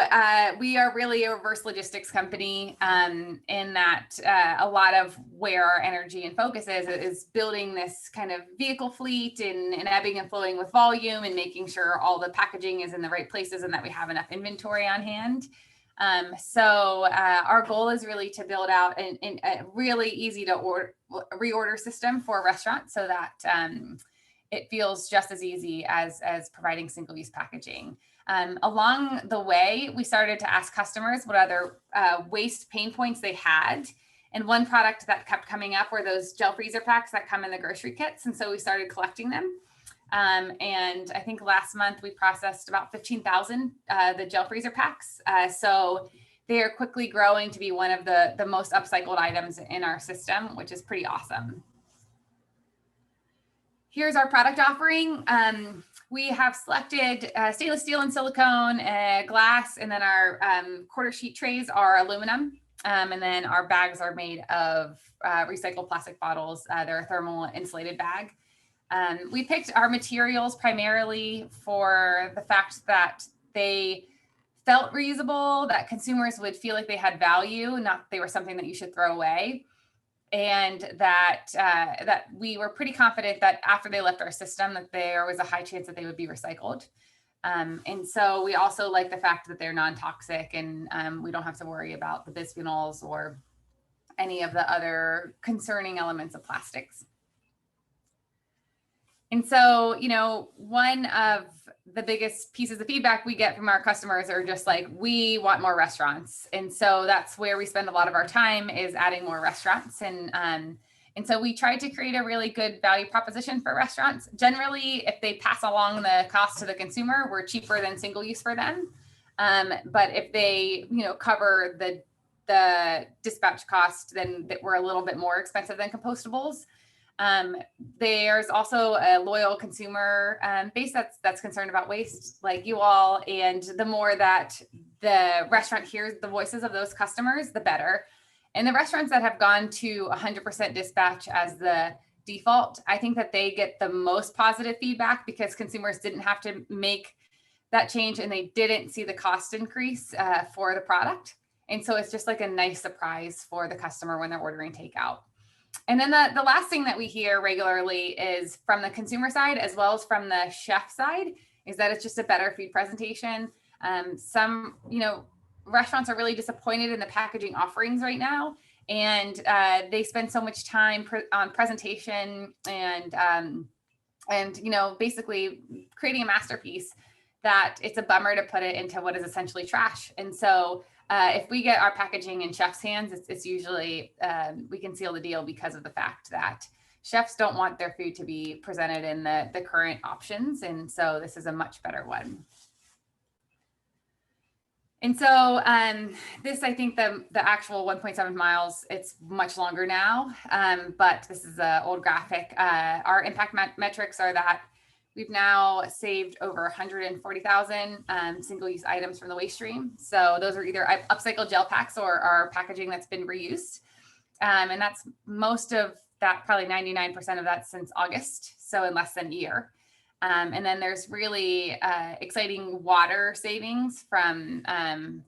we are really a reverse logistics company in that a lot of where our energy and focus is building this kind of vehicle fleet and ebbing and flowing with volume, and making sure all the packaging is in the right places and that we have enough inventory on hand. So our goal is really to build out a really easy to reorder system for restaurants, so that it feels just as easy as providing single-use packaging. Along the way, we started to ask customers what other waste pain points they had. And one product that kept coming up were those gel freezer packs that come in the grocery kits. And so we started collecting them. And I think last month we processed about 15,000 the gel freezer packs. So they are quickly growing to be one of the most upcycled items in our system, which is pretty awesome. Here's our product offering. We have selected stainless steel and silicone, glass, and then our quarter sheet trays are aluminum. And then our bags are made of recycled plastic bottles. They're a thermal insulated bag. We picked our materials primarily for the fact that they felt reusable, that consumers would feel like they had value, not that they were something that you should throw away. And that we were pretty confident that after they left our system, that there was a high chance that they would be recycled. And so we also like the fact that they're non-toxic, and we don't have to worry about the bisphenols or any of the other concerning elements of plastics. And so, one of the biggest pieces of feedback we get from our customers are just like, we want more restaurants. And so that's where we spend a lot of our time, is adding more restaurants. And so we try to create a really good value proposition for restaurants. Generally, if they pass along the cost to the consumer, we're cheaper than single use for them. But if they, cover the dispatch cost, then we're a little bit more expensive than compostables. There's also a loyal consumer base that's concerned about waste, like you all. And the more that the restaurant hears the voices of those customers, the better. And the restaurants that have gone to 100% dispatch as the default, I think that they get the most positive feedback, because consumers didn't have to make that change, and they didn't see the cost increase for the product. And so it's just like a nice surprise for the customer when they're ordering takeout. And then the last thing that we hear regularly is from the consumer side, as well as from the chef side, is that it's just a better food presentation. Some, restaurants are really disappointed in the packaging offerings right now. And they spend so much time on presentation and basically creating a masterpiece, that it's a bummer to put it into what is essentially trash. And so if we get our packaging in chefs' hands, it's usually, we can seal the deal, because of the fact that chefs don't want their food to be presented in the current options. And so this is a much better one. And so this, I think the actual 1.7 miles, it's much longer now, but this is an old graphic. Our impact metrics are that we've now saved over 140,000 single-use items from the waste stream. So those are either upcycled gel packs or our packaging that's been reused. And that's most of that, probably 99% of that since August, so in less than a year. And then there's really exciting water savings from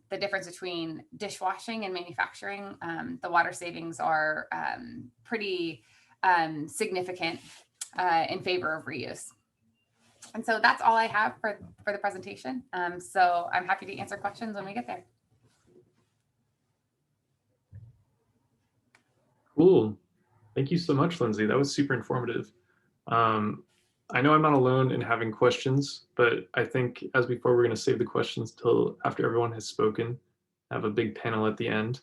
the difference between dishwashing and manufacturing. The water savings are pretty significant in favor of reuse. And so that's all I have for the presentation. So I'm happy to answer questions when we get there. Cool. Thank you so much, Lindsey. That was super informative. I know I'm not alone in having questions, but I think as before, we're going to save the questions till after everyone has spoken, have a big panel at the end.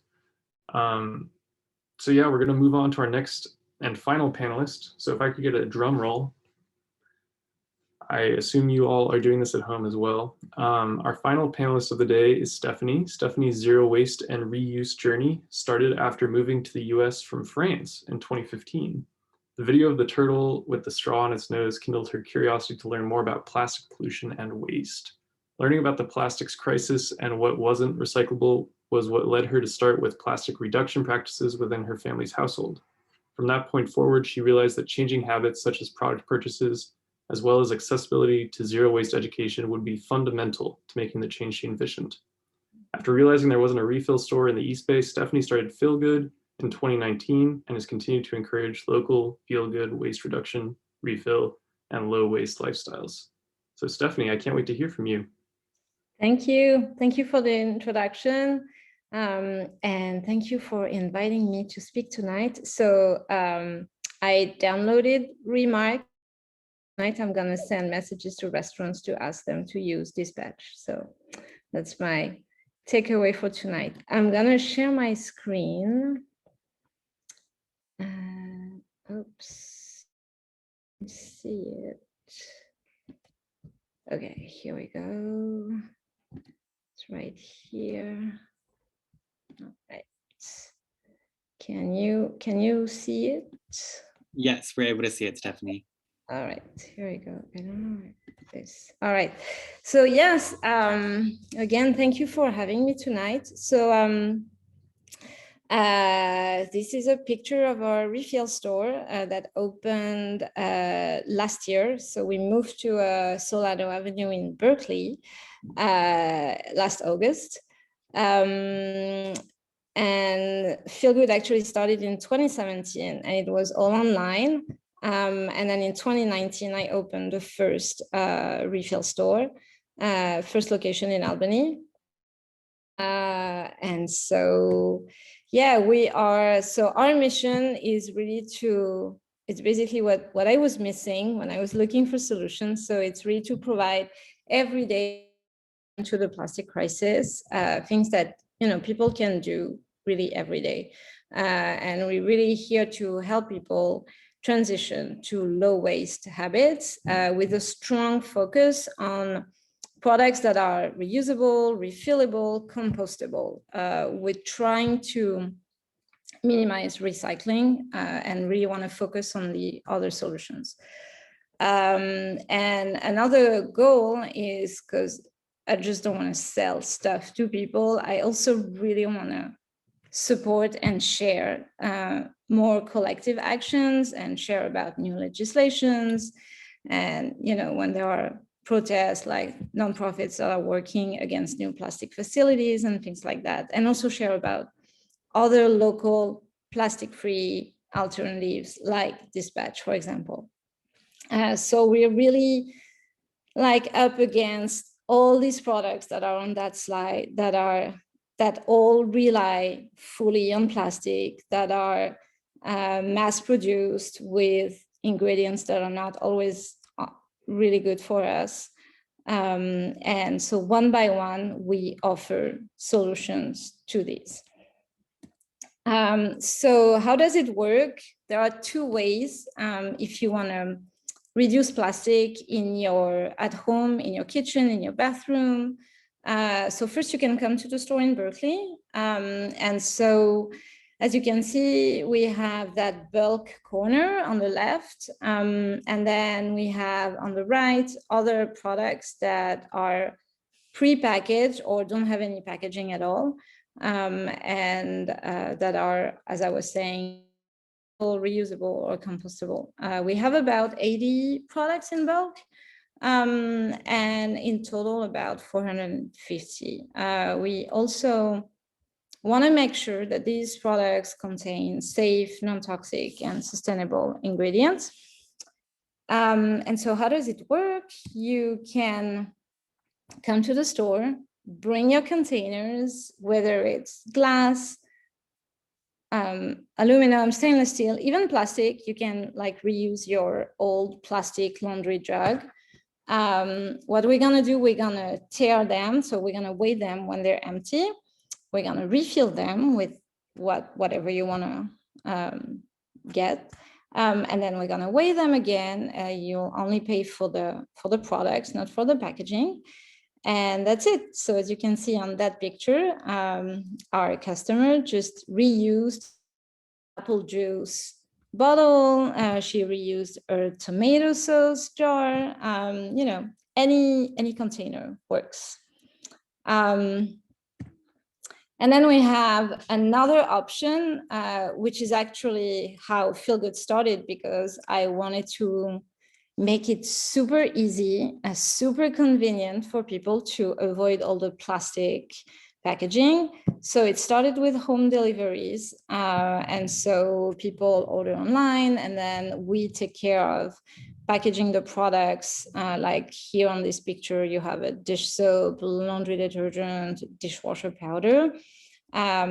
So yeah, we're going to move on to our next and final panelist. So if I could get a drum roll. I assume you all are doing this at home as well. Our final panelist of the day is Stéphanie. Stéphanie's zero waste and reuse journey started after moving to the US from France in 2015. The video of the turtle with the straw on its nose kindled her curiosity to learn more about plastic pollution and waste. Learning about the plastics crisis and what wasn't recyclable was what led her to start with plastic reduction practices within her family's household. From that point forward, she realized that changing habits such as product purchases, as well as accessibility to zero waste education, would be fundamental to making the change she envisioned. After realizing there wasn't a refill store in the East Bay, Stéphanie started Fillgood in 2019 and has continued to encourage local, feel-good waste reduction, refill, and low waste lifestyles. So Stéphanie, I can't wait to hear from you. Thank you. Thank you for the introduction. And thank you for inviting me to speak tonight. So I downloaded Remark. Tonight I'm going to send messages to restaurants to ask them to use Dispatch. So that's my takeaway for tonight. I'm going to share my screen. Oops. Let's see it. Okay, here we go. It's right here. All right. Can you see it? Yes, we're able to see it, Stéphanie. All right, here we go. I don't know this. All right. So yes, again, thank you for having me tonight. So this is a picture of our refill store that opened last year. So we moved to Solano Avenue in Berkeley last August. And Fillgood actually started in 2017 and it was all online. And then in 2019, I opened the first refill store, first location in Albany. And so, yeah, we are, so our mission is really to, it's basically what I was missing when I was looking for solutions. So it's really to provide every day to the plastic crisis, things that, you know, people can do really every day. And we're really here to help people transition to low waste habits with a strong focus on products that are reusable, refillable, compostable. We're trying to minimize recycling and really want to focus on the other solutions. And another goal is, because I just don't want to sell stuff to people, I also really want to support and share more collective actions and share about new legislations. And, you know, when there are protests like nonprofits that are working against new plastic facilities and things like that, and also share about other local plastic-free alternatives like Dispatch, for example. So we're really like up against all these products that are on that slide that all rely fully on plastic, that are mass produced with ingredients that are not always really good for us. And so one by one, we offer solutions to these. So how does it work? There are two ways if you want to reduce plastic in at home, in your kitchen, in your bathroom. So first you can come to the store in Berkeley. And so as you can see, we have that bulk corner on the left. And then we have on the right, other products that are pre-packaged or don't have any packaging at all. And that are, as I was saying, reusable or compostable. We have about 80 products in bulk. and in total about 450. We also want to make sure that these products contain safe, non-toxic, and sustainable ingredients. And so how does it work? You can come to the store, bring your containers, whether it's glass, aluminum, stainless steel, even plastic. You can like reuse your old plastic laundry jug. What we're gonna do, we're gonna tear them. So we're gonna weigh them when they're empty. We're gonna refill them with whatever you wanna get. And then we're gonna weigh them again. You'll only pay for the products, not for the packaging. And that's it. So as you can see on that picture, our customer just reused apple juice bottle. She reused her tomato sauce jar. You know, any container works. And then we have another option, which is actually how Fillgood started, because I wanted to make it super easy, super convenient for people to avoid all the plastic packaging. So it started with home deliveries. And so people order online, and then we take care of packaging the products. Like here on this picture, you have a dish soap, laundry detergent, dishwasher powder.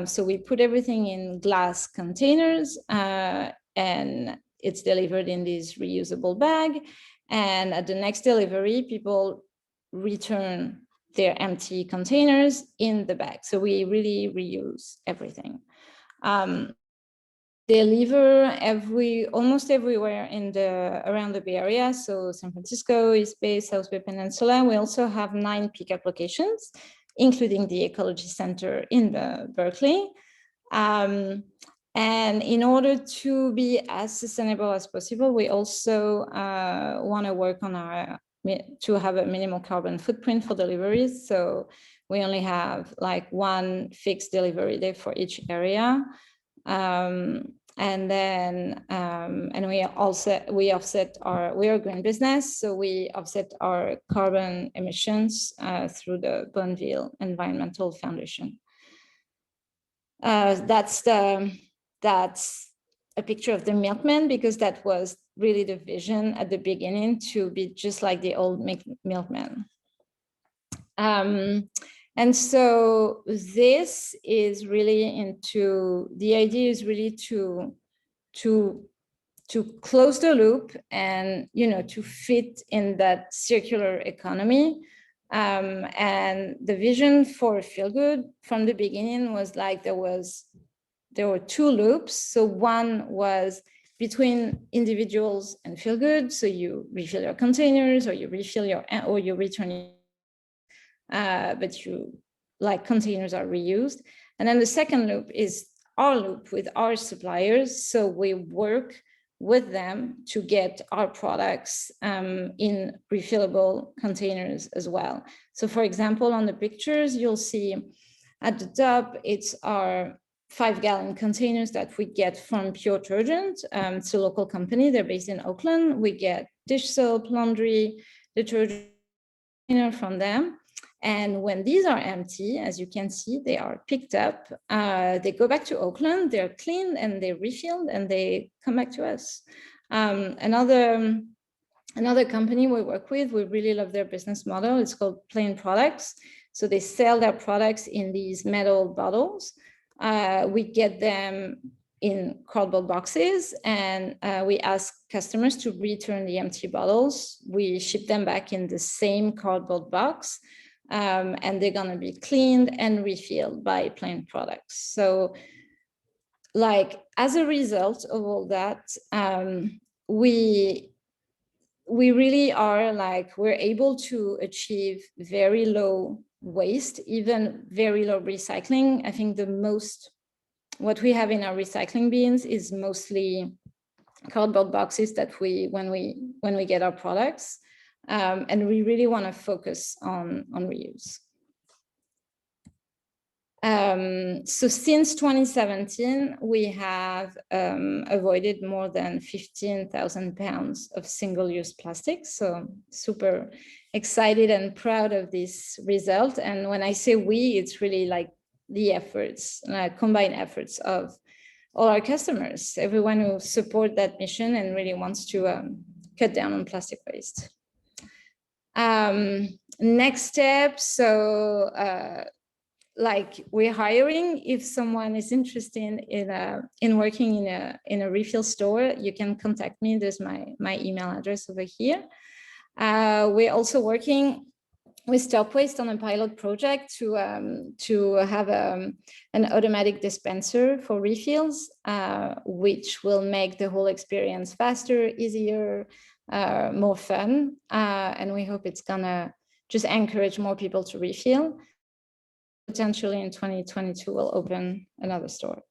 So we put everything in glass containers, and it's delivered in this reusable bag. And at the next delivery, people return their empty containers in the bag. So we really reuse everything. Deliver almost everywhere around the Bay Area. So San Francisco, East Bay, South Bay Peninsula. We also have 9 pickup locations, including the Ecology Center in Berkeley. And in order to be as sustainable as possible, we also want to work on to have a minimal carbon footprint for deliveries. So we only have like 1 fixed delivery day for each area. And then, and we are a green business, so we offset our carbon emissions through the Bonneville Environmental Foundation. That's a picture of the milkman, because that was really the vision at the beginning, to be just like the old milkman. And so this is really the idea is really to close the loop and, you know, to fit in that circular economy. And the vision for Fillgood from the beginning was like there were 2 loops. So one was between individuals and Fillgood. So you refill your containers, or you return, but containers are reused. And then the second loop is our loop with our suppliers. So we work with them to get our products in refillable containers as well. So for example, on the pictures, you'll see at the top, it's our 5-gallon containers that we get from Pure Detergent. It's a local company. They're based in Oakland. We get dish soap, laundry, detergent from them. And when these are empty, as you can see, they are picked up. They go back to Oakland, they're cleaned and they're refilled, and they come back to us. Another company we work with, we really love their business model. It's called Plain Products. So they sell their products in these metal bottles. We get them in cardboard boxes, and we ask customers to return the empty bottles. We ship them back in the same cardboard box. And they're going to be cleaned and refilled by Plain Products. So like, as a result of all that, we really are like, we're able to achieve very low waste, even very low recycling. I think what we have in our recycling bins is mostly cardboard boxes that when we get our products. And we really want to focus on reuse. So since 2017, we have avoided more than 15,000 pounds of single-use plastic. So super excited and proud of this result. And when I say we, it's really like the efforts, combined efforts of all our customers, everyone who support that mission and really wants to cut down on plastic waste. Next step, so like we're hiring. If someone is interested in working in a refill store, you can contact me. There's my email address over here. We're also working with Stop Waste on a pilot project to have an automatic dispenser for refills, which will make the whole experience faster, easier, more fun. And we hope it's gonna just encourage more people to refill. Potentially in 2022, we'll open another store.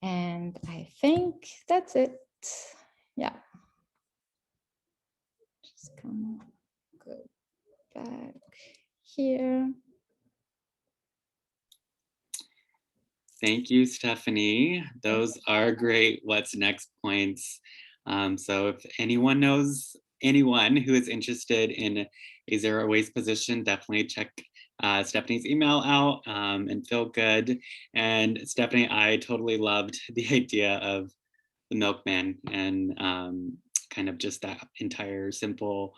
And I think that's it. Yeah. Just gonna go back here. Thank you, Stephanie. Those are great what's next points. So if anyone knows anyone who is interested in a zero waste position, definitely check Stephanie's email out and Fillgood. And Stephanie, I totally loved the idea of the milkman and kind of just that entire simple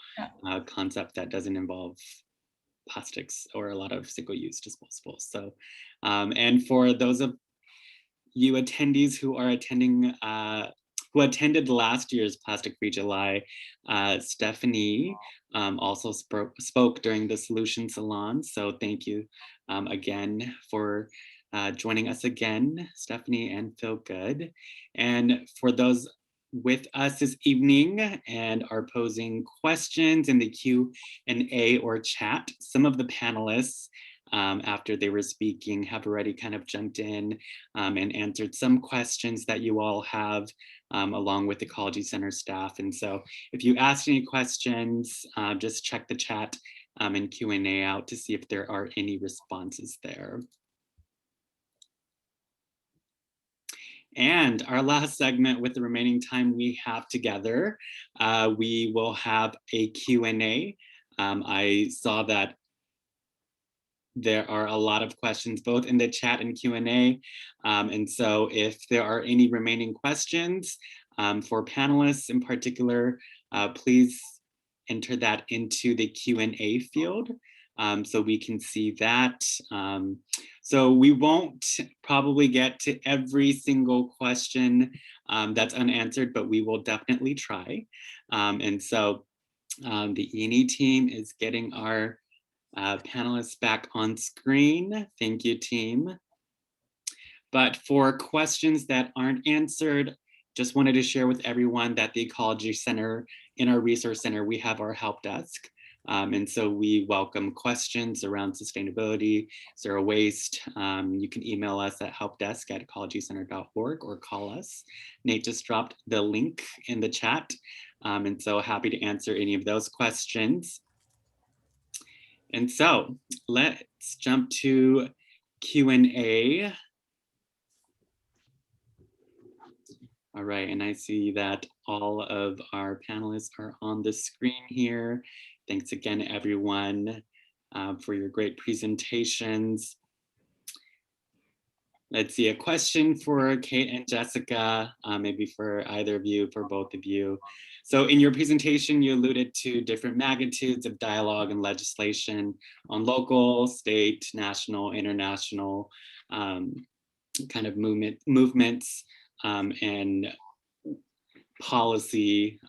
concept that doesn't involve plastics or a lot of single-use disposables. So, and for those of you attendees who are attending, who attended last year's Plastic Free July, Stephanie also spoke during the Solution Salon. So thank you again for joining us again, Stephanie and Fillgood. And for those with us this evening and are posing questions in the Q&A or chat, some of the panelists after they were speaking have already kind of jumped in and answered some questions that you all have along with the Ecology Center staff. And so if you asked any questions, just check the chat and Q&A out to see if there are any responses there. And our last segment with the remaining time we have together, we will have a Q&A. I saw that there are a lot of questions both in the chat and Q&A. And so if there are any remaining questions for panelists in particular, please enter that into the Q&A field so we can see that. So we won't probably get to every single question that's unanswered, but we will definitely try. And so the E&E team is getting our panelists back on screen. Thank you, team. But for questions that aren't answered, just wanted to share with everyone that the Ecology Center, in our resource center, we have our help desk. And so we welcome questions around sustainability, zero waste. You can email us at helpdesk@ecologycenter.org or call us. Nate just dropped the link in the chat. And so happy to answer any of those questions. And so let's jump to Q&A. All right, and I see that all of our panelists are on the screen here. Thanks again, everyone, for your great presentations. Let's see, a question for Kate and Jessica, maybe for either of you, for both of you. So in your presentation, you alluded to different magnitudes of dialogue and legislation on local, state, national, international kind of movements and policy,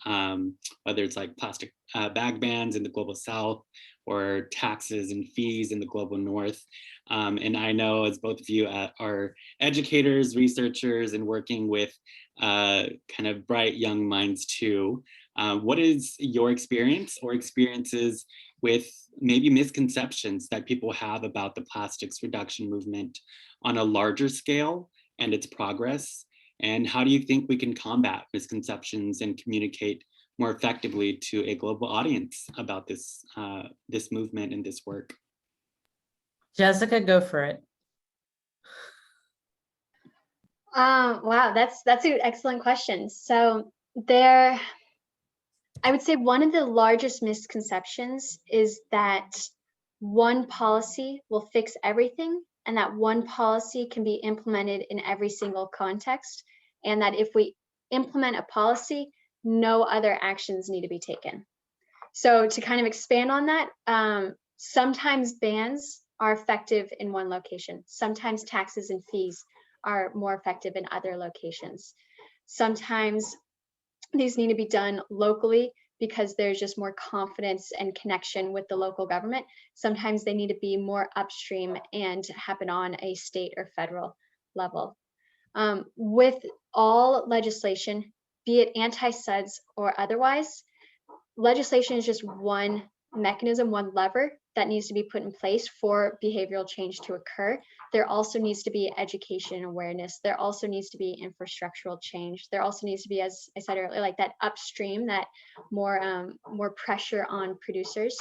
whether it's like plastic bag bans in the global south or taxes and fees in the global north. And I know as both of you are educators, researchers, and working with kind of bright young minds too, what is your experience or experiences with maybe misconceptions that people have about the plastics reduction movement on a larger scale and its progress? And how do you think we can combat misconceptions and communicate more effectively to a global audience about this, this movement and this work? Jessica, go for it. Wow, that's an excellent question. So I would say one of the largest misconceptions is that one policy will fix everything, and that one policy can be implemented in every single context, and that if we implement a policy, no other actions need to be taken. So to kind of expand on that, sometimes bans are effective in one location. Sometimes taxes and fees are more effective in other locations. Sometimes these need to be done locally because there's just more confidence and connection with the local government. Sometimes they need to be more upstream and happen on a state or federal level. With all legislation, be it anti-suds or otherwise, legislation is just one mechanism, one lever that needs to be put in place for behavioral change to occur. There also needs to be education and awareness. There also needs to be infrastructural change. There also needs to be, as I said earlier, like that upstream, that more pressure on producers.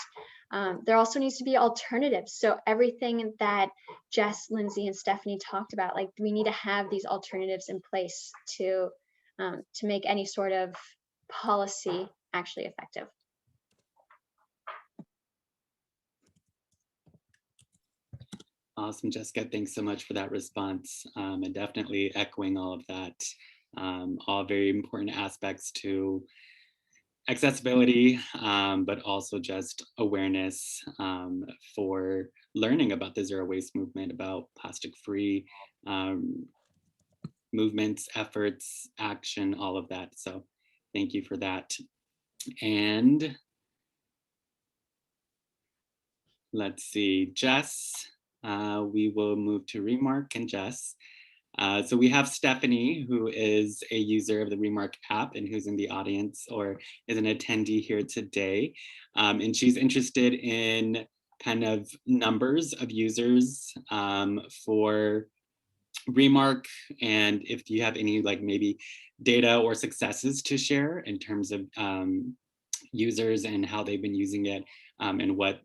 There also needs to be alternatives. So everything that Jess, Lindsey, and Stephanie talked about, like we need to have these alternatives in place to make any sort of policy actually effective. Awesome, Jessica. Thanks so much for that response, and definitely echoing all of that. All very important aspects to accessibility, but also just awareness for learning about the zero waste movement, about plastic-free movements, efforts, action, all of that. So thank you for that. And let's see, Jess. We will move to Remark and Jess. So we have Stephanie, who is a user of the Remark app and who's in the audience or is an attendee here today. And she's interested in kind of numbers of users for Remark, and if you have any like maybe data or successes to share in terms of users and how they've been using it, and what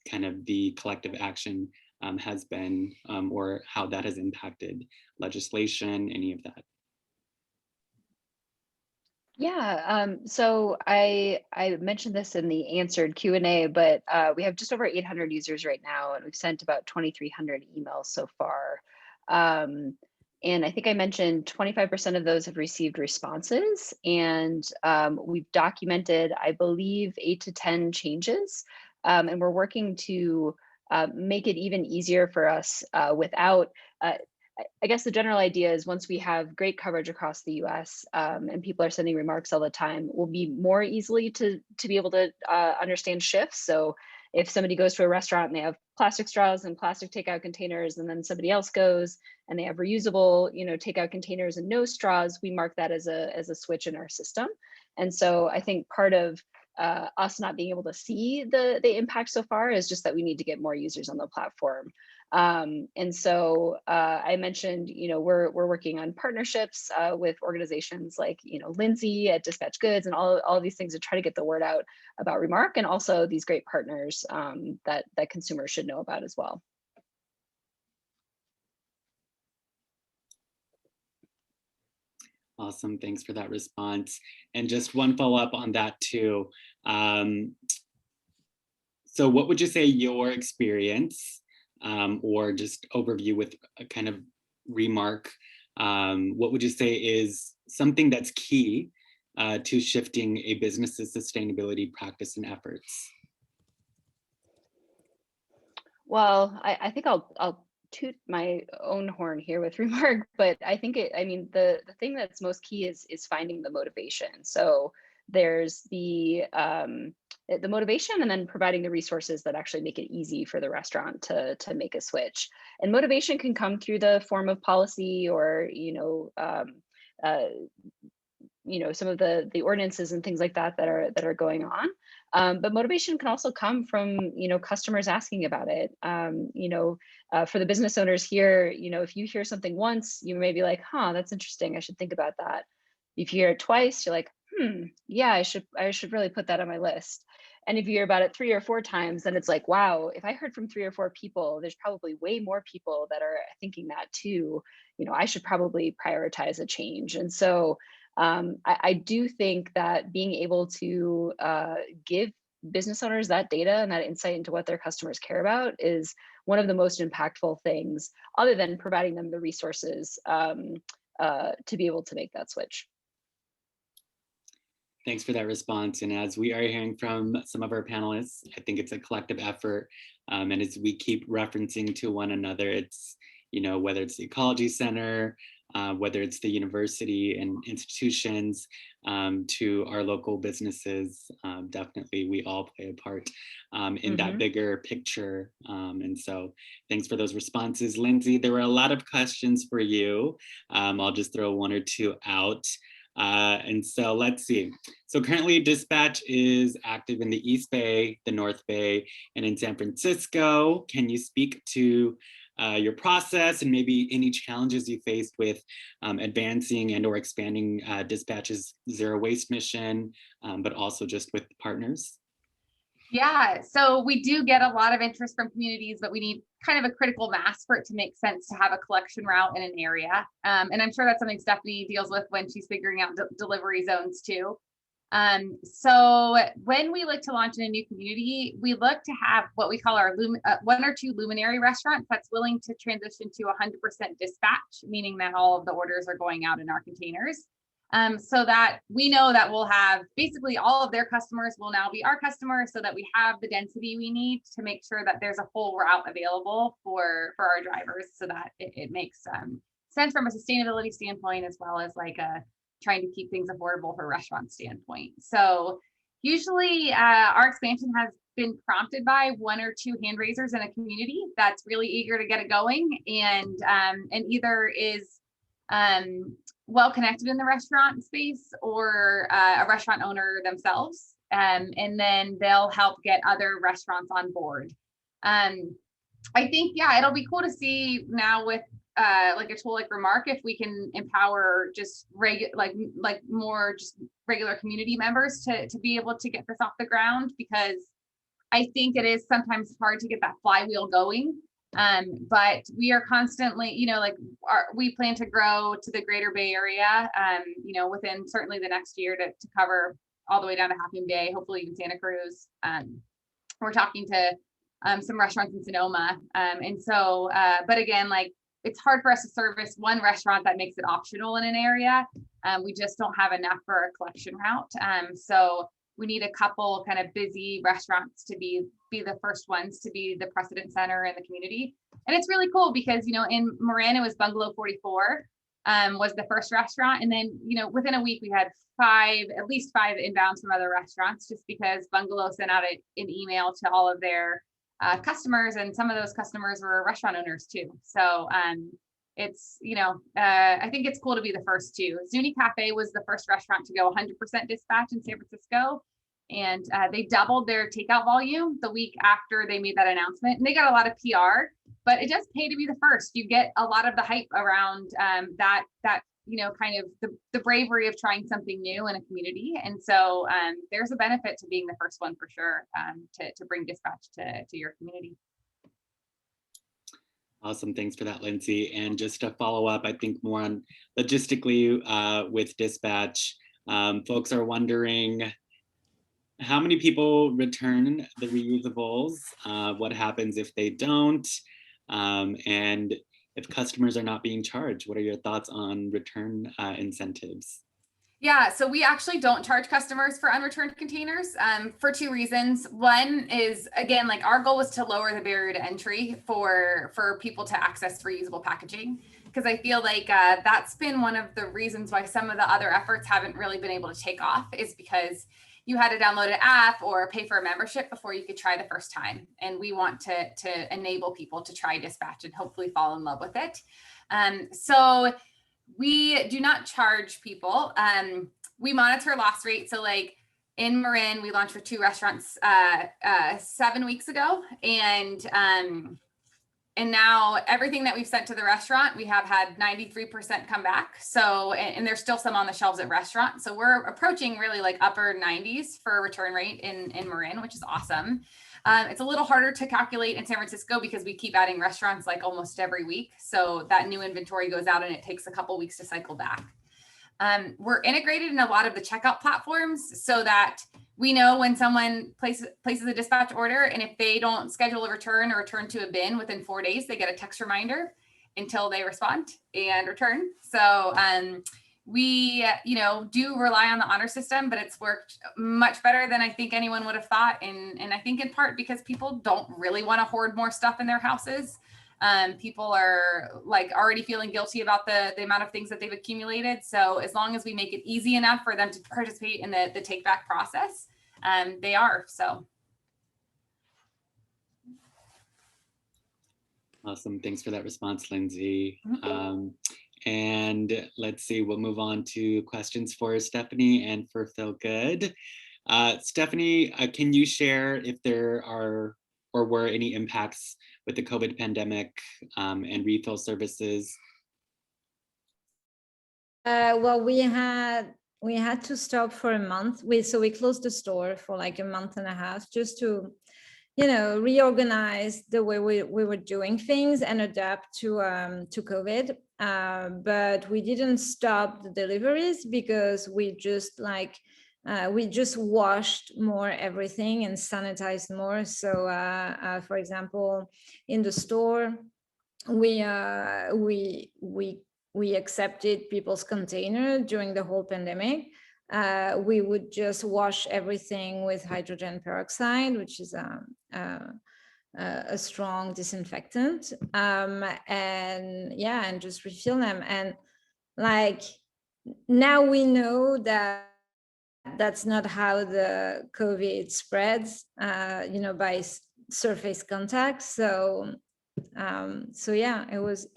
kind of the collective action has been, or how that has impacted legislation, any of that. Yeah, so I mentioned this in the answered Q&A, but we have just over 800 users right now, and we've sent about 2,300 emails so far. And I think I mentioned 25% of those have received responses, and we've documented, I believe, 8 to 10 changes, and we're working to make it even easier for us without, I guess the general idea is once we have great coverage across the US and people are sending remarks all the time, we'll be more easily to be able to understand shifts. So if somebody goes to a restaurant and they have plastic straws and plastic takeout containers, and then somebody else goes and they have reusable, takeout containers and no straws, we mark that as a switch in our system. And so I think part of us not being able to see the impact so far is just that we need to get more users on the platform. And so I mentioned, we're working on partnerships with organizations like, Lindsey at Dispatch Goods and all of these things to try to get the word out about Remark, and also these great partners that consumers should know about as well. Awesome, thanks for that response. And just one follow-up on that too. So what would you say your experience or just overview with a kind of Remark, what would you say is something that's key to shifting a business's sustainability practice and efforts? Well, I think I'll toot my own horn here with Remark, but I think the thing that's most key is finding the motivation. So there's the motivation, and then providing the resources that actually make it easy for the restaurant to make a switch. And motivation can come through the form of policy or some of the ordinances and things like that are going on. But motivation can also come from customers asking about it. For the business owners here, if you hear something once, you may be like, huh, that's interesting, I should think about that. If you hear it twice, you're like, Yeah, I should really put that on my list. And if you hear about it 3 or 4 times, then it's like, wow, if I heard from 3 or 4 people, there's probably way more people that are thinking that too. I should probably prioritize a change. And so I do think that being able to give business owners that data and that insight into what their customers care about is one of the most impactful things, other than providing them the resources to be able to make that switch. Thanks for that response. And as we are hearing from some of our panelists, I think it's a collective effort. And as we keep referencing to one another, it's, whether it's the Ecology Center, whether it's the university and institutions, to our local businesses, definitely we all play a part in that bigger picture. And so thanks for those responses. Lindsey, there were a lot of questions for you. I'll just throw 1 or 2 out. And so let's see. So currently Dispatch is active in the East Bay, the North Bay, and in San Francisco. Can you speak to your process and maybe any challenges you faced with advancing and or expanding Dispatch's zero waste mission, but also just with partners? Yeah, so we do get a lot of interest from communities, but we need kind of a critical mass for it to make sense to have a collection route in an area. And I'm sure that's something Stephanie deals with when she's figuring out delivery zones too. So when we look to launch in a new community, we look to have what we call our 1 or 2 luminary restaurants that's willing to transition to 100% dispatch, meaning that all of the orders are going out in our containers. So that we know that we'll have basically all of their customers will now be our customers, so that we have the density we need to make sure that there's a full route available for our drivers, so that it makes sense from a sustainability standpoint, as well as like trying to keep things affordable for a restaurant standpoint. So usually our expansion has been prompted by 1 or 2 hand raisers in a community that's really eager to get it going, and either is well connected in the restaurant space or a restaurant owner themselves, and then they'll help get other restaurants on board. I think, yeah, it'll be cool to see now with like a tool like Remark, if we can empower just more just regular community members to be able to get this off the ground, because I think it is sometimes hard to get that flywheel going. But we are constantly, we plan to grow to the greater Bay Area, within certainly the next year to cover all the way down to Half Moon Bay, hopefully even Santa Cruz. We're talking to some restaurants in Sonoma. And so, but again, it's hard for us to service one restaurant that makes it optional in an area. We just don't have enough for a collection route. So we need a couple kind of busy restaurants to be the first ones to be the precedent center in the community. And it's really cool because, in Marin, it was Bungalow 44 was the first restaurant. And then, within a week, we had at least five inbounds from other restaurants, just because Bungalow sent out an email to all of their customers. And some of those customers were restaurant owners too. So it's, I think it's cool to be the first too. Zuni Cafe was the first restaurant to go 100% dispatch in San Francisco. And they doubled their takeout volume the week after they made that announcement. And they got a lot of PR, but it does pay to be the first. You get a lot of the hype around that kind of the bravery of trying something new in a community. And so there's a benefit to being the first one for sure, to bring dispatch to your community. Awesome, thanks for that, Lindsey. And just to follow up, I think more on logistically with dispatch, folks are wondering, how many people return the reusables? What happens if they don't? And if customers are not being charged, what are your thoughts on return incentives? Yeah, so we actually don't charge customers for unreturned containers for 2 reasons. One is, again, our goal was to lower the barrier to entry for people to access reusable packaging, because I feel like that's been one of the reasons why some of the other efforts haven't really been able to take off, is because you had to download an app or pay for a membership before you could try the first time. And we want to enable people to try dispatch and hopefully fall in love with it. So we do not charge people. We monitor loss rate. So in Marin, we launched for 2 restaurants 7 weeks ago. And And now everything that we've sent to the restaurant, we have had 93% come back. So, and there's still some on the shelves at restaurants. So we're approaching really like upper 90s for return rate in Marin, which is awesome. It's a little harder to calculate in San Francisco because we keep adding restaurants like almost every week. So that new inventory goes out and it takes a couple weeks to cycle back. We're integrated in a lot of the checkout platforms so that we know when someone places a dispatch order, and if they don't schedule a return or return to a bin within 4 days, they get a text reminder until they respond and return. So we, do rely on the honor system, but it's worked much better than I think anyone would have thought. And I think in part because people don't really want to hoard more stuff in their houses. People are like already feeling guilty about the amount of things that they've accumulated. So as long as we make it easy enough for them to participate in the take back process, they are. So. Awesome. Thanks for that response, Lindsey. And let's see, we'll move on to questions for Stéphanie and for Fillgood. Stéphanie, can you share if there are or were any impacts with the COVID pandemic and refill services? Well, we had to stop for a month. So we closed the store for like a month and a half just to, reorganize the way we were doing things and adapt to COVID. But we didn't stop the deliveries because we just washed more everything and sanitized more. So, for example, in the store, we accepted people's container during the whole pandemic. We would just wash everything with hydrogen peroxide, which is a strong disinfectant, and just refill them. And like now we know that that's not how the COVID spreads, by surface contact. So yeah, it was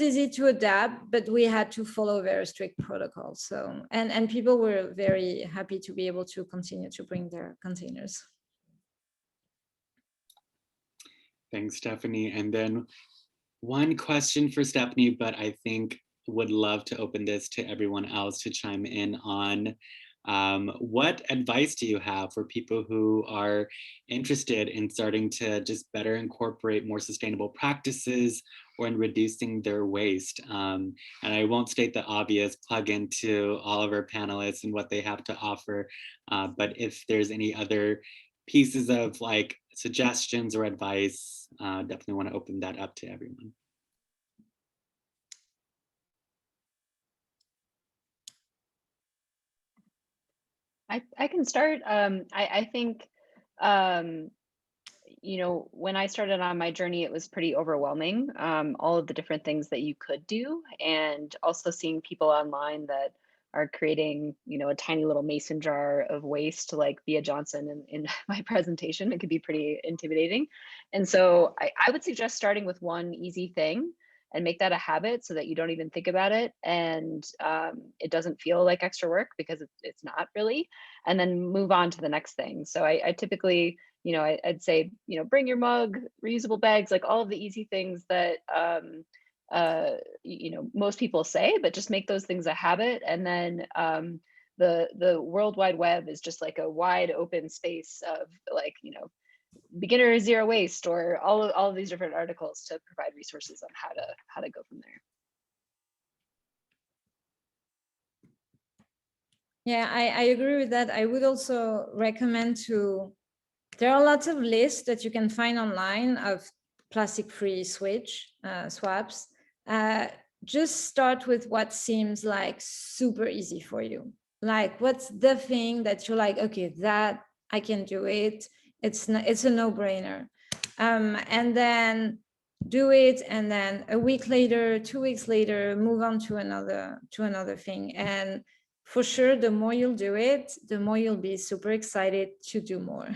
easy to adapt, but we had to follow very strict protocols. So, and people were very happy to be able to continue to bring their containers. Thanks, Stéphanie. And then one question for Stéphanie, but I think would love to open this to everyone else to chime in on. What advice do you have for people who are interested in starting to just better incorporate more sustainable practices or in reducing their waste? And I won't state the obvious, plug into all of our panelists and what they have to offer, but if there's any other pieces of like suggestions or advice, definitely want to open that up to everyone. I can start. I think, when I started on my journey, it was pretty overwhelming, all of the different things that you could do, and also seeing people online that are creating, a tiny little mason jar of waste like Bea Johnson in my presentation. It could be pretty intimidating. And so I would suggest starting with one easy thing and make that a habit so that you don't even think about it. And it doesn't feel like extra work because it's not really, and then move on to the next thing. So I typically, I'd say, bring your mug, reusable bags, like all of the easy things that, most people say, but just make those things a habit. And then the World Wide Web is just like a wide open space of like, beginner zero waste, or all of these different articles to provide resources on how to go from there. Yeah, I agree with that. I would also recommend there are lots of lists that you can find online of plastic-free swaps. Just start with what seems like super easy for you. Like, what's the thing that you're like, okay, that I can do it. It's a no-brainer. And then do it, and then a week later, 2 weeks later, move on to another thing. And for sure, the more you'll do it, the more you'll be super excited to do more.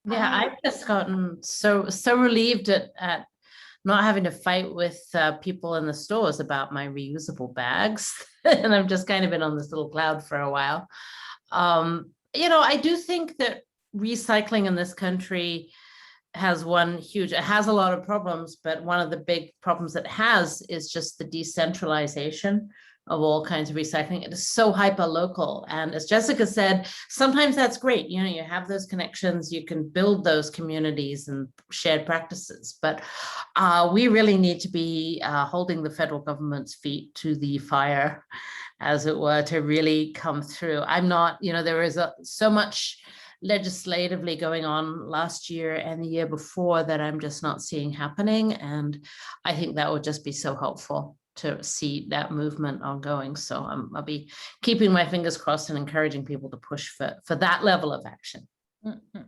Yeah, I've just gotten so relieved at not having to fight with people in the stores about my reusable bags. And I've just kind of been on this little cloud for a while. You know, I do think that recycling in this country has it has a lot of problems, but one of the big problems it has is just the decentralization of all kinds of recycling. It is so hyper local. And as Jessica said, sometimes that's great. You know, you have those connections, you can build those communities and shared practices, but we really need to be holding the federal government's feet to the fire, as it were, to really come through. I'm not, you know, there is so much legislatively going on last year and the year before that I'm just not seeing happening. And I think that would just be so helpful to see that movement ongoing. So I'll be keeping my fingers crossed and encouraging people to push for that level of action. Mm-hmm.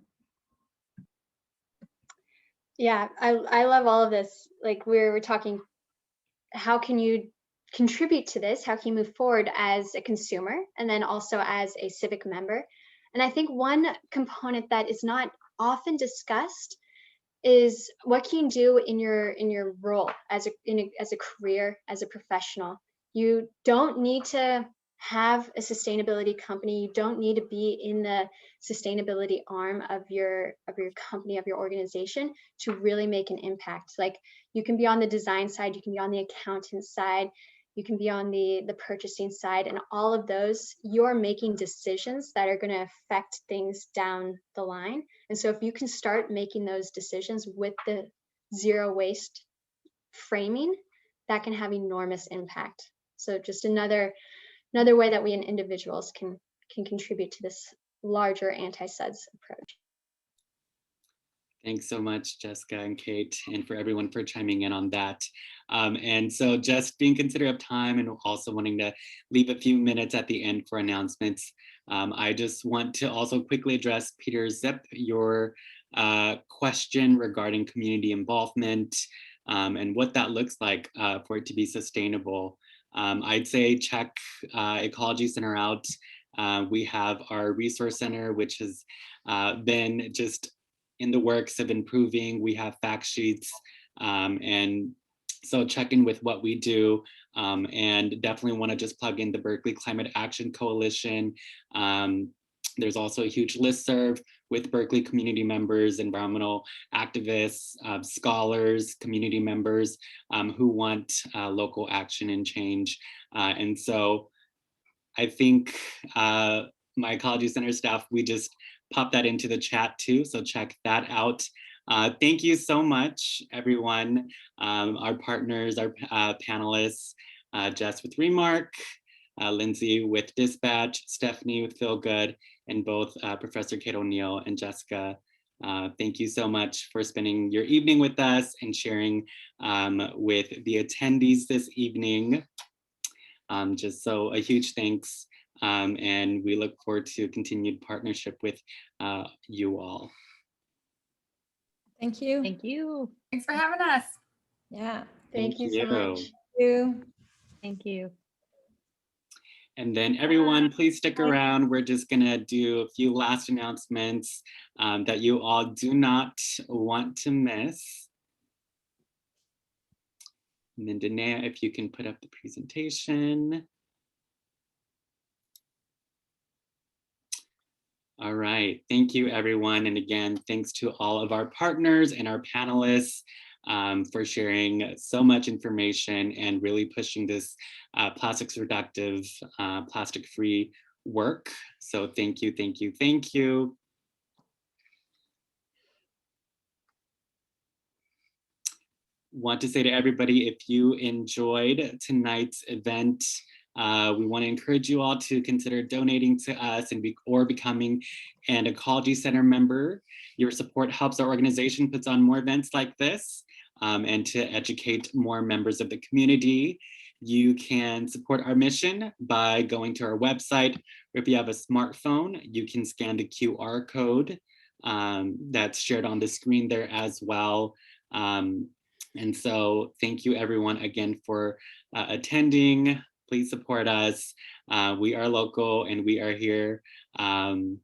Yeah, I love all of this. Like we're talking, how can you contribute to this? How can you move forward as a consumer and then also as a civic member? And I think one component that is not often discussed is what can you do in your role as a career, as a professional. You don't need to have a sustainability company. You don't need to be in the sustainability arm of your company, of your organization, to really make an impact. Like you can be on the design side, you can be on the accountant side, you can be on the purchasing side, and all of those, you're making decisions that are going to affect things down the line. And so if you can start making those decisions with the zero waste framing, that can have enormous impact. So just another way that we individuals can contribute to this larger anti-suds approach. Thanks so much, Jessica and Kate, and for everyone for chiming in on that. And so just being considerate of time and also wanting to leave a few minutes at the end for announcements, I just want to also quickly address Peter Zip, your question regarding community involvement and what that looks like for it to be sustainable. I'd say check Ecology Center out. We have our resource center, which has been just in the works of improving. We have fact sheets, and so check in with what we do, and definitely want to just plug in the Berkeley Climate Action Coalition. There's also a huge listserv with Berkeley community members, environmental activists, scholars, community members who want local action and change. And so I think my Ecology Center staff, we just pop that into the chat too, so check that out. Thank you so much, everyone. Our partners, our panelists, Jess with Remark, Lindsey with Dispatch, Stephanie with Fillgood, and both Professor Kate O'Neill and Jessica. Thank you so much for spending your evening with us and sharing with the attendees this evening. Just so a huge thanks. And we look forward to continued partnership with you all. Thank you. Thank you. Thanks for having us. Yeah. Thank you so much. Thank you. Thank you. And then everyone, please stick around. We're just gonna do a few last announcements that you all do not want to miss. And then Danae, if you can put up the presentation. All right, thank you everyone. And again, thanks to all of our partners and our panelists for sharing so much information and really pushing this plastics reductive, plastic-free work. So thank you, thank you, thank you. Want to say to everybody, if you enjoyed tonight's event, we want to encourage you all to consider donating to us or becoming an Ecology Center member. Your support helps our organization puts on more events like this and to educate more members of the community. You can support our mission by going to our website, or if you have a smartphone, you can scan the QR code that's shared on the screen there as well. And so thank you everyone again for attending. Please support us. We are local and we are here. And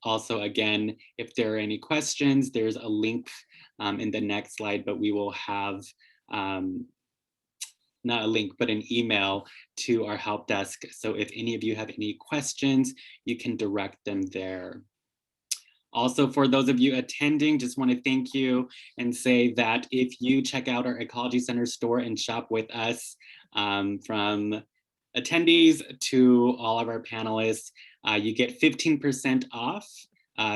also again, if there are any questions, there's a link in the next slide, but we will have not a link, but an email to our help desk. So if any of you have any questions, you can direct them there. Also, for those of you attending, just want to thank you and say that if you check out our Ecology Center store and shop with us, from attendees to all of our panelists, you get 15% off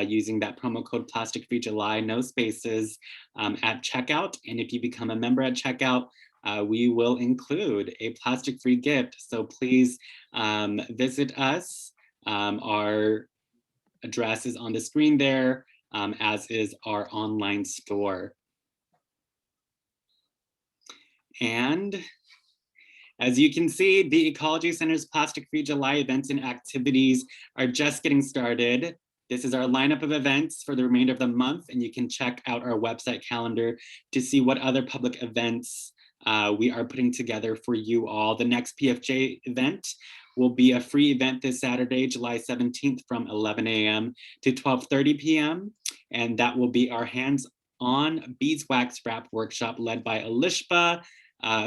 using that promo code Plastic Free July, no spaces, at checkout. And if you become a member at checkout, we will include a plastic-free gift. So please visit us. Our address is on the screen there, as is our online store. And as you can see, the Ecology Center's Plastic Free July events and activities are just getting started. This is our lineup of events for the remainder of the month, and you can check out our website calendar to see what other public events we are putting together for you all. The next PFJ event will be a free event this Saturday, July 17th from 11 a.m. to 12:30 p.m. And that will be our hands-on beeswax wrap workshop led by Elishba,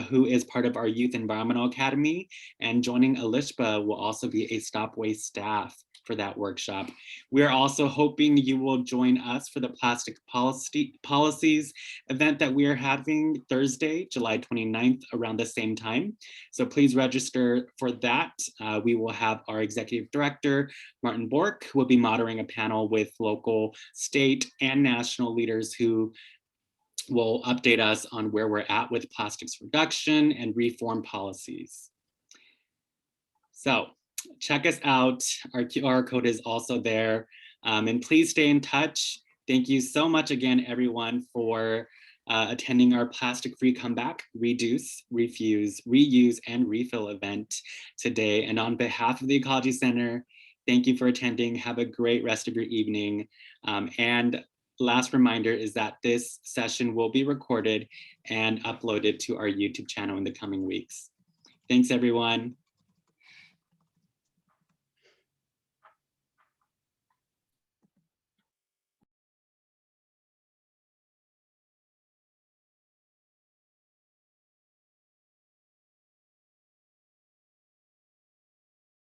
who is part of our Youth Environmental Academy. And joining Elishba will also be a Stop Waste staff for that workshop. We're also hoping you will join us for the Plastic Policies event that we are having Thursday, July 29th around the same time. So please register for that. We will have our executive director, Martin Bork, who will be moderating a panel with local, state, and national leaders who will update us on where we're at with plastics reduction and reform policies. So check us out. Our QR code is also there. And please stay in touch. Thank you so much again, everyone, for attending our plastic-free comeback, reduce, refuse, reuse, and refill event today. And on behalf of the Ecology Center, thank you for attending. Have a great rest of your evening. And last reminder is that this session will be recorded and uploaded to our YouTube channel in the coming weeks. Thanks, everyone.